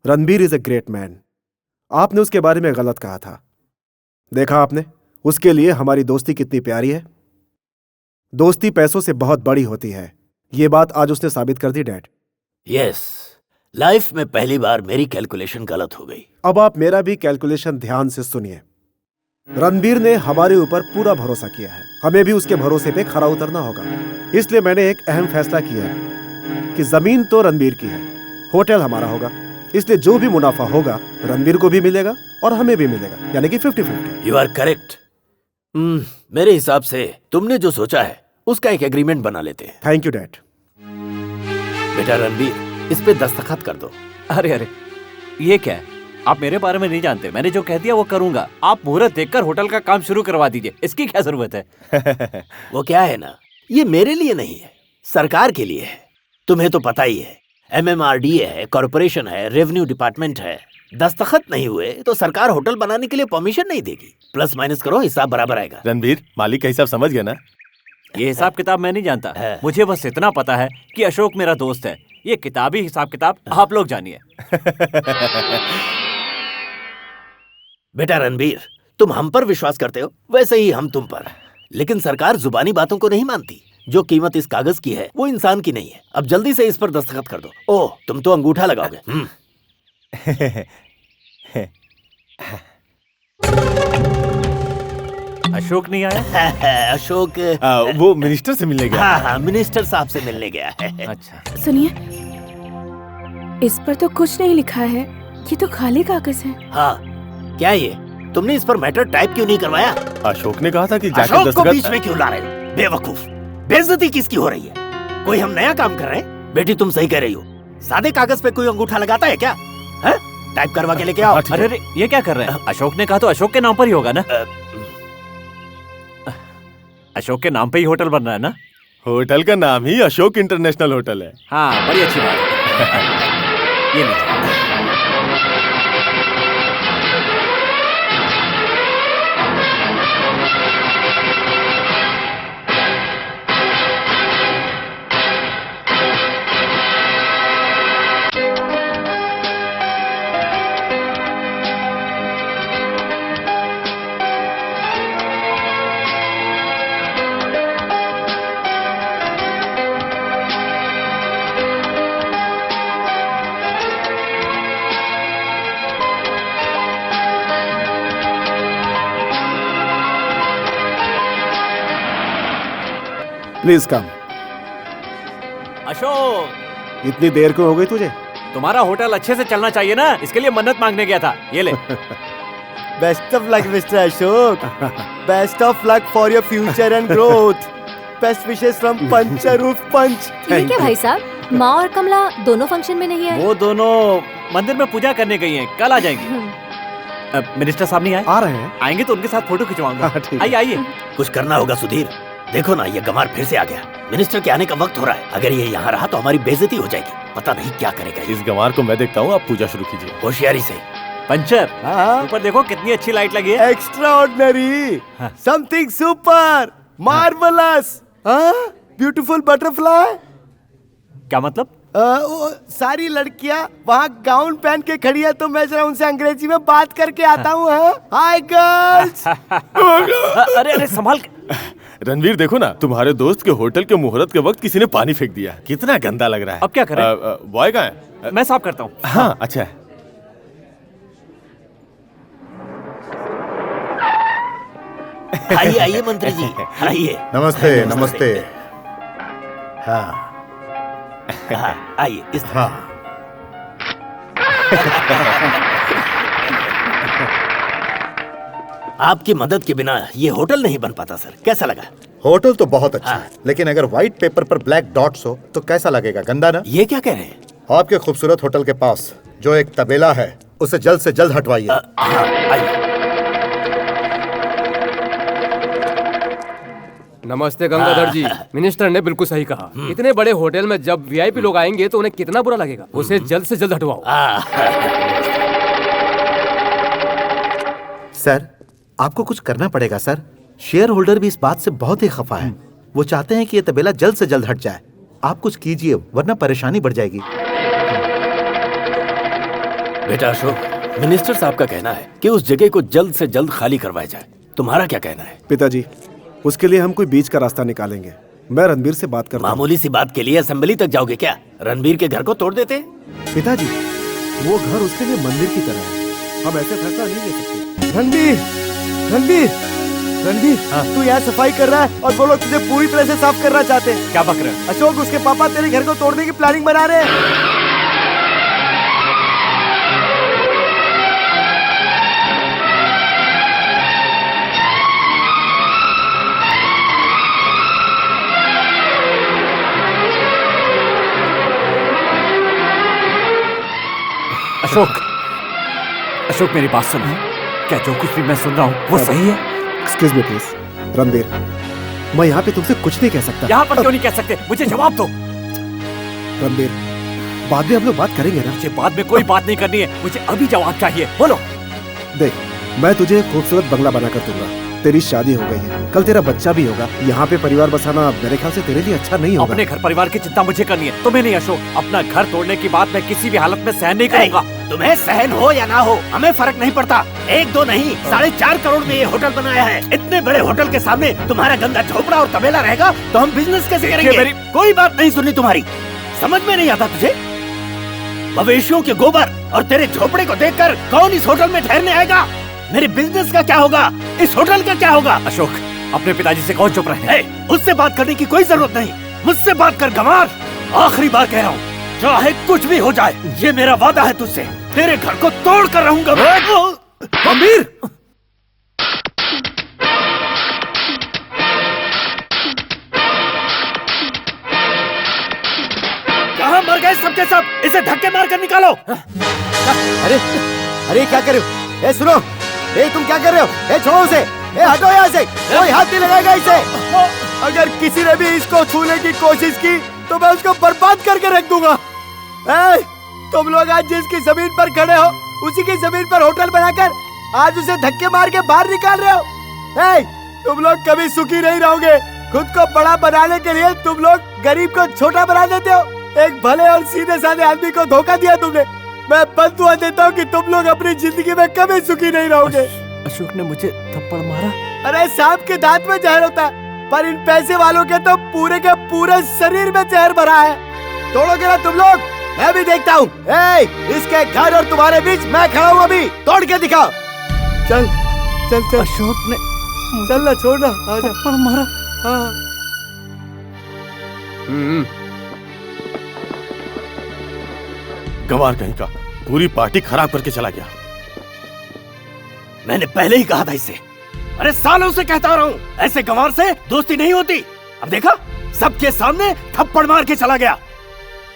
Ranbir is a great man. आपने उसके बारे में गलत कहा था। देखा आपने उसके लिए हमारी दोस्ती कितनी प्यारी है। दोस्ती पैसों से बहुत बड़ी होती है, ये बात आज उसने साबित कर दी डैड। यस, लाइफ में पहली बार मेरी कैलकुलेशन गलत हो गई। अब आप मेरा भी कैलकुलेशन ध्यान से सुनिए। रणबीर ने हमारे ऊपर पूरा भरोसा किया है, हमें भी उसके भरोसे पे खरा उतरना होगा। इसलिए मैंने एक अहम फैसला किया है कि जमीन तो रणबीर की है, होटल हमारा होगा। इसलिए जो भी मुनाफा होगा रणबीर को भी मिलेगा और हमें भी मिलेगा, यानी कि 50-50। You are correct. मेरे हिसाब से तुमने जो सोचा है उसका एक एग्रीमेंट बना लेते हैं। Thank you dad. बेटा रणबीर, इस पे दस्तखत कर दो। अरे अरे, ये क्या है? आप मेरे बारे में नहीं जानते। मैंने जो कह दिया वो करूंगा। आप मुहूर्त देखकर होटल का काम शुरू करवा दीजिए, इसकी क्या जरूरत है? वो क्या है ना, ये मेरे लिए नहीं है, सरकार के लिए है। तुम्हें तो पता ही है, MMRDA है, कॉर्पोरेशन है, रेवेन्यू डिपार्टमेंट है। दस्तखत नहीं हुए तो सरकार होटल बनाने के लिए परमिशन नहीं देगी। प्लस माइनस करो, हिसाब बराबर आएगा। रणबीर, मालिक का हिसाब समझ गया ना? ये हिसाब किताब मैं नहीं जानता, मुझे बस इतना पता है कि अशोक मेरा दोस्त है। ये किताबी हिसाब किताब आप लोग जानिए। बेटा रणबीर, तुम हम पर विश्वास करते हो, वैसे ही हम तुम पर। लेकिन सरकार जुबानी बातों को नहीं मानती। जो कीमत इस कागज की है वो इंसान की नहीं है। अब जल्दी से इस पर दस्तखत कर दो। ओह, तुम तो अंगूठा लगाओगे। अशोक नहीं आया? अशोक वो मिनिस्टर से मिलने गया। हाँ, मिनिस्टर साहब से मिलने गया है। अच्छा। सुनिए, इस पर तो कुछ नहीं लिखा है, ये तो खाली कागज है। हाँ, क्या ये? तुमने इस पर मैटर टाइप क्यों नहीं करवाया? अशोक ने कहा था कि जाकर अशोक को दस्तखत। बीच में क्यों ला रहे हो? बेवकूफ, बेइज्जती किसकी हो रही है? कोई हम नया काम कर रहे हैं? बेटी तुम सही कह रही हो, सादे कागज पे कोई अंगूठा लगाता है क्या? है? टाइप करवा के लेके आओ। अरे अरे, ये क्या कर रहे हैं? अशोक ने कहा तो अशोक के नाम पर ही होगा ना? अशोक के नाम पे ही होटल बन रहा है ना? होटल का नाम ही अशोक इंटरनेशनल होटल है। हाँ, बड़ी अच्छी बात है। ये लीजिए। Please come. अशोक, इतनी देर क्यों हो गई तुझे? तुम्हारा होटल अच्छे से चलना चाहिए ना, इसके लिए मन्नत मांगने गया था। ये ले। Best of luck mister Ashok. Best of luck for your future and growth. Best wishes from puncture उर्फ पंच। ठीक है भाई साहब, माँ और कमला दोनों फंक्शन में नहीं आए। वो दोनों मंदिर में पूजा करने गई हैं, कल आ जाएंगे। मिनिस्टर साहब नहीं आए? आ रहे हैं। आएंगे तो उनके साथ फोटो खिंचवाऊंगा। आइए आइए। कुछ करना होगा सुधीर। देखो ना, ये गमार फिर से आ गया। मिनिस्टर के आने का वक्त हो रहा है। अगर ये यहाँ रहा तो हमारी बेइज्जती हो जाएगी। पता नहीं क्या करेगा। इस गमार को मैं देखता हूँ, आप पूजा शुरू कीजिए। होशियारी से। पंचर, ऊपर देखो कितनी अच्छी लाइट लगी है। Extra ordinary, something super, marvellous, beautiful butterfly. क्या मतलब? सारी लड़कियां वहाँ गाउन पहन के खड़ी है, तो मैं जरा उनसे अंग्रेजी में बात करके आता हूँ। Hi girls. अरे अरे, संभाल। रणवीर देखो ना, तुम्हारे दोस्त के होटल के मुहूर्त के वक्त किसी ने पानी फेंक दिया। कितना गंदा लग रहा है। अब क्या करें? बॉय कहाँ है? मैं साफ करता हूँ। हाँ, अच्छा है। आइए आइए मंत्री जी, आइए। नमस्ते नमस्ते। हाँ आइए इस तरह। हाँ। आपकी मदद के बिना ये होटल नहीं बन पाता सर। कैसा लगा? होटल तो बहुत अच्छा है, लेकिन अगर व्हाइट पेपर पर ब्लैक डॉट्स हो तो कैसा लगेगा? गंदा ना? ये क्या कह रहे हैं? आपके खूबसूरत होटल के पास जो एक तबेला है, उसे जल्द से जल्द हटवाइए। आइए। नमस्ते गंगाधर जी, मिनिस्टर ने बिल्कुल सही कहा। इतने बड़े होटल में जब वीआईपी लोग आएंगे तो उन्हें कितना बुरा लगेगा। उसे जल्द से जल्द हटवाओ। सर, आपको कुछ करना पड़ेगा सर। शेयर होल्डर भी इस बात से बहुत ही खफा है। वो चाहते हैं कि ये तबेला जल्द से जल्द हट जाए। आप कुछ कीजिए, वरना परेशानी बढ़ जाएगी। बेटा अशोक, मिनिस्टर साहब का कहना है कि उस जगह को जल्द से जल्द खाली करवाया जाए। तुम्हारा क्या कहना है? पिताजी, उसके लिए हम कोई बीच का रास्ता निकालेंगे। मैं रणबीर से बात करता हूं। मामूली सी बात के लिए असेंबली तक जाओगे क्या? रणबीर के घर को तोड़ देते? पिताजी, वो घर उसके लिए मंदिर की तरह है। हम ऐसे फैसला नहीं ले सकते। रणबीर, रणबीर, रणबीर, तू यहाँ सफाई कर रहा है और वो लोग तुझे पूरी तरह से साफ करना चाहते हैं। क्या बक रहे हैं? अशोक, उसके पापा तेरे घर को तोड़ने की प्लानिंग बना रहे हैं। अशोक, अशोक मेरी बात सुनो। क्या जो कुछ भी मैं सुन रहा हूँ वो सही है? Excuse me please. रणबीर, मैं यहाँ पे तुमसे कुछ नहीं कह सकता। यहाँ पर क्यों नहीं कह सकते? मुझे जवाब दो। रणबीर, बाद में हम लोग बात करेंगे ना? मुझे बाद में कोई बात नहीं करनी है, मुझे अभी जवाब चाहिए। बोलो। देख, मैं तुझे एक खूबसूरत बंगला बना कर दूंगा। तेरी शादी हो गई है, कल तेरा बच्चा भी होगा। यहाँ पे परिवार बसाना मेरे ख्याल से तेरे लिए अच्छा नहीं होगा। अपने घर परिवार की चिंता मुझे करनी है, तुम्हें नहीं अशोक। अपना घर तोड़ने की बात मैं किसी भी हालत में सहन नहीं करूंगा। तुम्हें सहन हो या ना हो, हमें फर्क नहीं पड़ता। 1-2 नहीं, 4.5 करोड़ में ये होटल बनाया है। इतने बड़े होटल के सामने तुम्हारा गंदा झोपड़ा और तबेला रहेगा तो हम बिजनेस कैसे करेंगे? कोई बात नहीं सुननी तुम्हारी। समझ में नहीं आता तुझे? मवेशियों के गोबर और तेरे झोपड़े को देखकर कौन इस होटल में ठहरने आएगा? मेरे बिजनेस का क्या होगा? इस होटल का क्या होगा? अशोक, अपने पिताजी से कौन चुप रहे? उससे बात करने की कोई जरूरत नहीं, मुझसे बात कर गंवार। आखिरी बार कह रहा हूँ, चाहे कुछ भी हो जाए, ये मेरा वादा है तुझसे, तेरे घर को तोड़ कर रहूंगा मैं। गंभीर, कहाँ मर गए सबके सब? इसे धक्के मार कर निकालो। अरे अरे क्या कर रहे हो? ए सुनो, ए तुम क्या कर रहे हो? ए छोड़ो उसे, ए हटो यहाँ से, कोई हाथ नहीं लगाएगा इसे। अगर किसी ने भी इसको छूने की कोशिश की तो मैं उसको बर्बाद करके रख दूंगा। ए, तुम लोग आज जिसकी जमीन पर खड़े हो, उसी की जमीन पर होटल बनाकर आज उसे धक्के मार के बाहर निकाल रहे हो। ए, तुम लोग कभी सुखी नहीं रहोगे। खुद को बड़ा बनाने के लिए तुम लोग गरीब को छोटा बना देते हो। एक भले और सीधे साधे आदमी को धोखा दिया तुमने। मैं बददुआ देता हूँ कि तुम लोग अपनी जिंदगी में कभी सुखी नहीं रहोगे। अशोक ने मुझे थप्पड़ मारा। अरे सांप के दांत में जहर होता है, पर इन पैसे वालों के तो पूरे के पूरे शरीर में जहर भरा है। तोड़ोगे ना तुम लोग? मैं भी देखता हूँ। इसके घर और तुम्हारे बीच मैं खड़ा हूँ, अभी तोड़ के दिखाओ। चल चल चल। अशोक ने चल ना, छोड़ना, आजा। थप्पड़ मारा। हाँ। गंवार कहीं का पूरी पार्टी खराब करके चला गया। मैंने पहले ही कहा था इससे, अरे सालों से कहता रहा हूँ, ऐसे गंवार से दोस्ती नहीं होती। अब देखा, सबके सामने थप्पड़ मार के चला गया।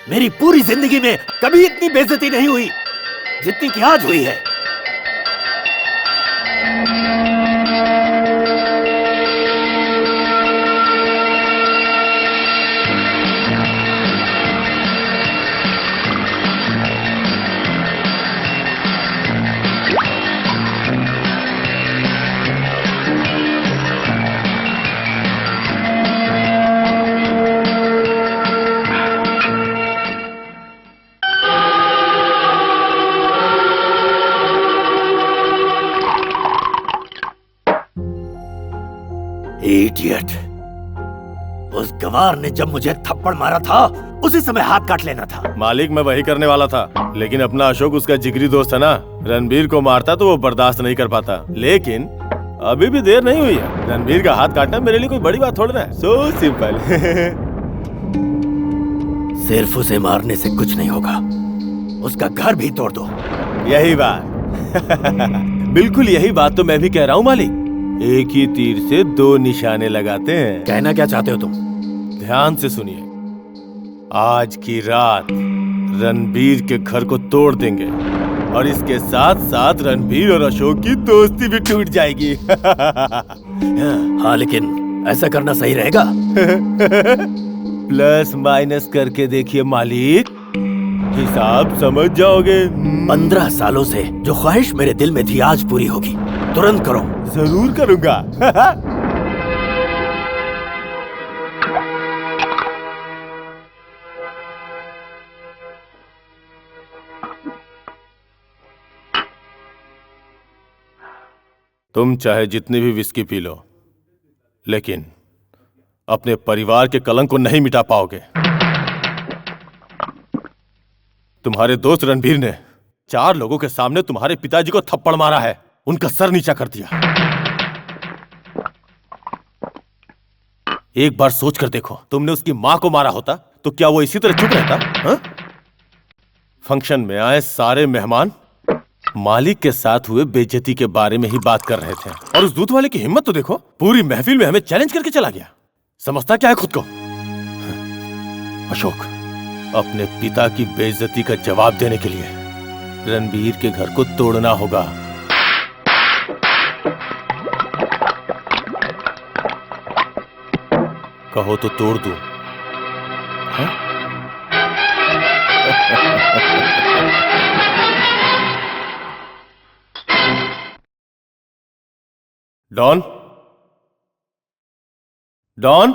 मेरी पूरी जिंदगी में कभी इतनी बेइज्जती नहीं हुई जितनी कि आज हुई है। इडियट! उस गंवार ने जब मुझे थप्पड़ मारा था, उसी समय हाथ काट लेना था। मालिक, मैं वही करने वाला था, लेकिन अपना अशोक उसका जिगरी दोस्त है ना, रणबीर को मारता तो वो बर्दाश्त नहीं कर पाता। लेकिन अभी भी देर नहीं हुई है। रणबीर का हाथ काटना मेरे लिए कोई बड़ी बात थोड़ी ना है। So simple. सिर्फ उसे मारने से कुछ नहीं होगा, उसका घर भी तोड़ दो। यही बात। बिल्कुल यही बात तो मैं भी कह रहा हूँ मालिक। एक ही तीर से दो निशाने लगाते हैं। कहना क्या चाहते हो तुम? ध्यान से सुनिए, आज की रात रणबीर के घर को तोड़ देंगे और इसके साथ साथ रणबीर और अशोक की दोस्ती भी टूट जाएगी। हाँ, लेकिन ऐसा करना सही रहेगा? प्लस माइनस करके देखिए मालिक, हिसाब समझ जाओगे। 15 सालों से जो ख्वाहिश मेरे दिल में थी आज पूरी होगी। तुरंत करो। जरूर करूंगा। तुम चाहे जितनी भी विस्की पी लो, लेकिन अपने परिवार के कलंक को नहीं मिटा पाओगे। तुम्हारे दोस्त रणबीर ने 4 लोगों के सामने तुम्हारे पिताजी को थप्पड़ मारा है, उनका सर नीचा कर दिया। एक बार सोच कर देखो, तुमने उसकी मां को मारा होता तो क्या वो इसी तरह चुप रहता? हा? फंक्शन में आए सारे मेहमान मालिक के साथ हुए बेइज्जती के बारे में ही बात कर रहे थे, और उस दूध वाले की हिम्मत तो देखो, पूरी महफिल में हमें चैलेंज करके चला गया। समझता क्या है खुद को? अशोक, अपने पिता की बेइज्जती का जवाब देने के लिए रणबीर के घर को तोड़ना होगा। कहो तो तोड़ दूं? Don, don,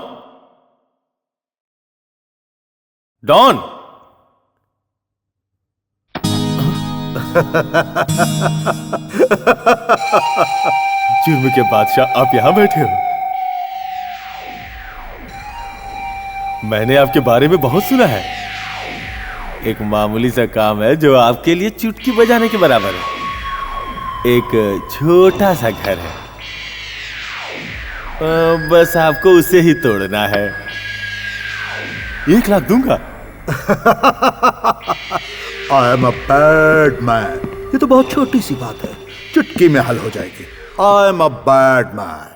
don. जुर्म के बादशाह आप यहां बैठे हो। मैंने आपके बारे में बहुत सुना है। एक मामूली सा काम है जो आपके लिए चुटकी बजाने के बराबर है। एक छोटा सा घर है, बस आपको उसे ही तोड़ना है। 1 लाख दूंगा। I am a bad man. ये तो बहुत छोटी सी बात है, चुटकी में हल हो जाएगी। I am a bad man.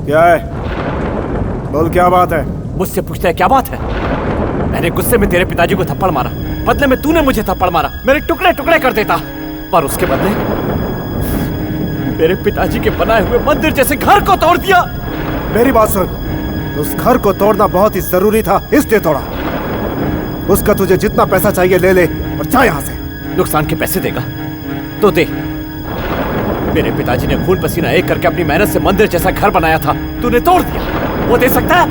क्या है? बोल, क्या बात है? मुझसे पूछता है क्या बात है? मैंने गुस्से में तेरे पिताजी को थप्पड़ मारा, बदले में तूने मुझे थप्पड़ मारा, मेरे टुकड़े टुकड़े कर देता, पर उसके बदले मेरे पिताजी के बनाए हुए मंदिर जैसे घर को तोड़ दिया। मेरी बात सुन, उस घर को तोड़ना बहुत ही जरूरी था, इसलिए तोड़ा। उसका तुझे जितना पैसा चाहिए ले ले और जा यहाँ से। नुकसान के पैसे देगा तो दे, मेरे पिताजी ने खून पसीना एक करके अपनी मेहनत से मंदिर जैसा घर बनाया था, तूने तोड़ दिया। वो दे सकता है?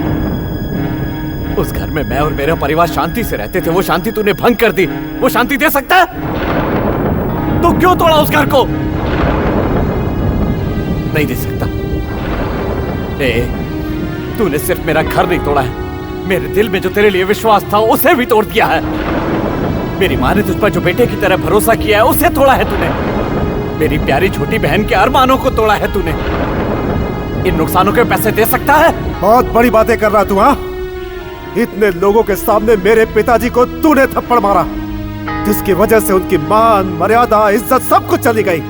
उस घर में मैं और मेरा परिवार शांति से रहते थे, वो शांति तूने भंग कर दी। वो शांति दे सकता है? तू क्यों तोड़ा उस घर को? नहीं दे सकता। तूने सिर्फ मेरा घर नहीं तोड़ा है, मेरे दिल में जो तेरे लिए विश्वास था उसे भी तोड़ दिया है। मेरी माँ ने तुझ पर जो बेटे की तरह भरोसा किया है उसे तोड़ा है तूने। मेरी प्यारी छोटी बहन के अरमानों को तोड़ा है तूने। इन नुकसानों के पैसे दे सकता है? बहुत बड़ी बातें कर रहा तू, हाँ? इतने लोगों के सामने मेरे पिताजी को तूने थप्पड़ मारा, जिसकी वजह से उनकी मान, मर्यादा, इज्जत सब कुछ चली गई।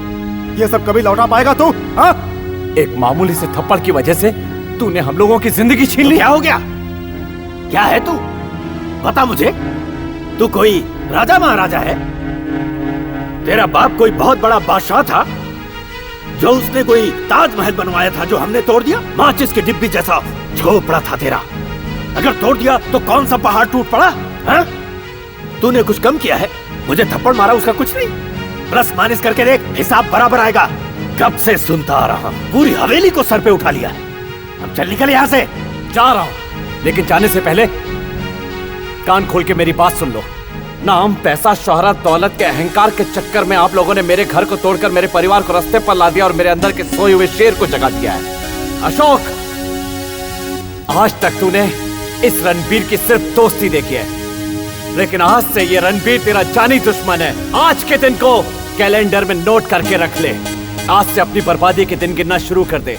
ये सब कभी लौटा पाएगा तू? हाँ? एक मामूली से थप्पड़ की वजह से तूने हम लोगों की जिंदगी छीन ली। क्या हो गया? क्या है तू? बता मुझे। तू कोई राजा महाराजा है? तेरा बाप कोई बहुत बड़ा बादशाह था जो उसने कोई ताजमहल बनवाया था जो हमने तोड़ दिया? माचिस की डिब्बी जैसा झोपड़ा था तेरा, अगर तोड़ दिया तो कौन सा पहाड़ टूट पड़ा? हाँ? तूने कुछ कम किया है? मुझे थप्पड़ मारा उसका कुछ नहीं। प्लस माइनस करके देख, हिसाब बराबर आएगा। कब से सुनता आ रहा हूं, पूरी हवेली को सर पे उठा लिया है। अब चल निकल यहाँ से। जा रहा हूं, लेकिन जाने से पहले कान खोल के मेरी बात सुन लो। नाम, पैसा, शोहरत, दौलत के अहंकार के चक्कर में आप लोगों ने मेरे घर को तोड़कर मेरे परिवार को रास्ते पर ला दिया और मेरे अंदर के सोए हुए शेर को जगा दिया है। अशोक, आज तक तूने इस रणबीर की सिर्फ दोस्ती देखी है, लेकिन आज से ये रणबीर तेरा जानी दुश्मन है। आज के दिन को कैलेंडर में नोट करके रख ले। आज से अपनी बर्बादी के दिन गिनना शुरू कर दे।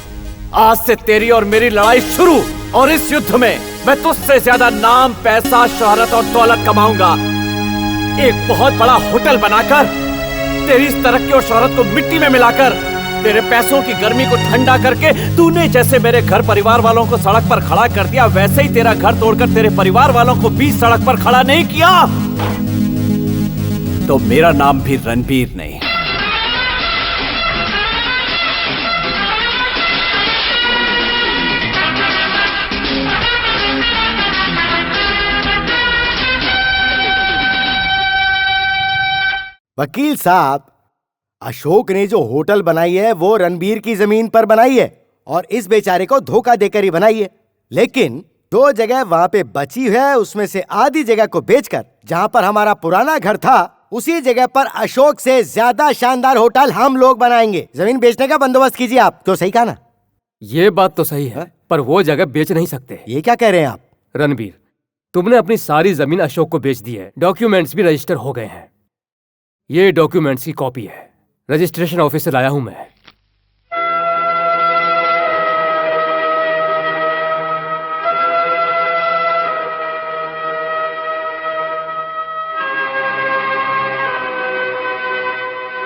आज से तेरी और मेरी लड़ाई शुरू, और इस युद्ध में मैं तुझसे ज्यादा नाम, पैसा, शोहरत और दौलत कमाऊंगा। एक बहुत बड़ा होटल बनाकर तेरी इस तरक्की और शोहरत को मिट्टी में मिलाकर, तेरे पैसों की गर्मी को ठंडा करके, तूने जैसे मेरे घर परिवार वालों को सड़क पर खड़ा कर दिया, वैसे ही तेरा घर तोड़कर तेरे परिवार वालों को भी सड़क पर खड़ा नहीं किया तो मेरा नाम भी रणबीर नहीं। वकील साहब, अशोक ने जो होटल बनाई है वो रणबीर की जमीन पर बनाई है और इस बेचारे को धोखा देकर ही बनाई है। लेकिन 2 जगह वहां पे बची है, उसमें से आधी जगह को बेचकर जहां पर हमारा पुराना घर था उसी जगह पर अशोक से ज्यादा शानदार होटल हम लोग बनाएंगे। जमीन बेचने का बंदोबस्त कीजिए आप। तो सही कहा ना? ये बात तो सही है, पर वो जगह बेच नहीं सकते। ये क्या कह रहे हैं आप? रणबीर, तुमने अपनी सारी जमीन अशोक को बेच दी है। डॉक्यूमेंट्स भी रजिस्टर हो गए हैं। ये डॉक्यूमेंट्स की कॉपी है, रजिस्ट्रेशन ऑफिस से लाया हूं मैं।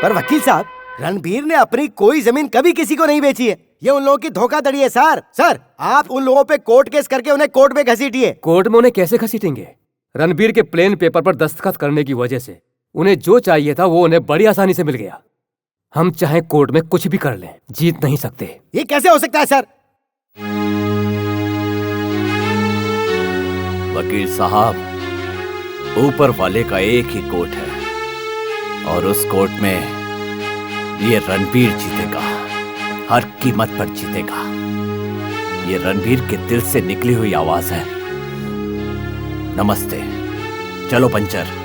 पर वकील साहब, रणबीर ने अपनी कोई जमीन कभी किसी को नहीं बेची है। ये उन लोगों की धोखाधड़ी है सर। आप उन लोगों पे कोर्ट केस करके उन्हें कोर्ट में घसीटिए। कोर्ट में उन्हें कैसे घसीटेंगे? रणबीर के प्लेन पेपर पर दस्तखत करने की वजह से उन्हें जो चाहिए था वो उन्हें बड़ी आसानी से मिल गया। हम चाहे कोर्ट में कुछ भी कर लें, जीत नहीं सकते। ये कैसे हो सकता है सर? वकील साहब, ऊपर वाले का एक ही कोर्ट है और उस कोर्ट में ये रणबीर जीतेगा, हर कीमत पर जीतेगा। ये रणबीर के दिल से निकली हुई आवाज है। नमस्ते, चलो पंचर।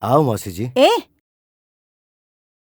आओ मौसी जी।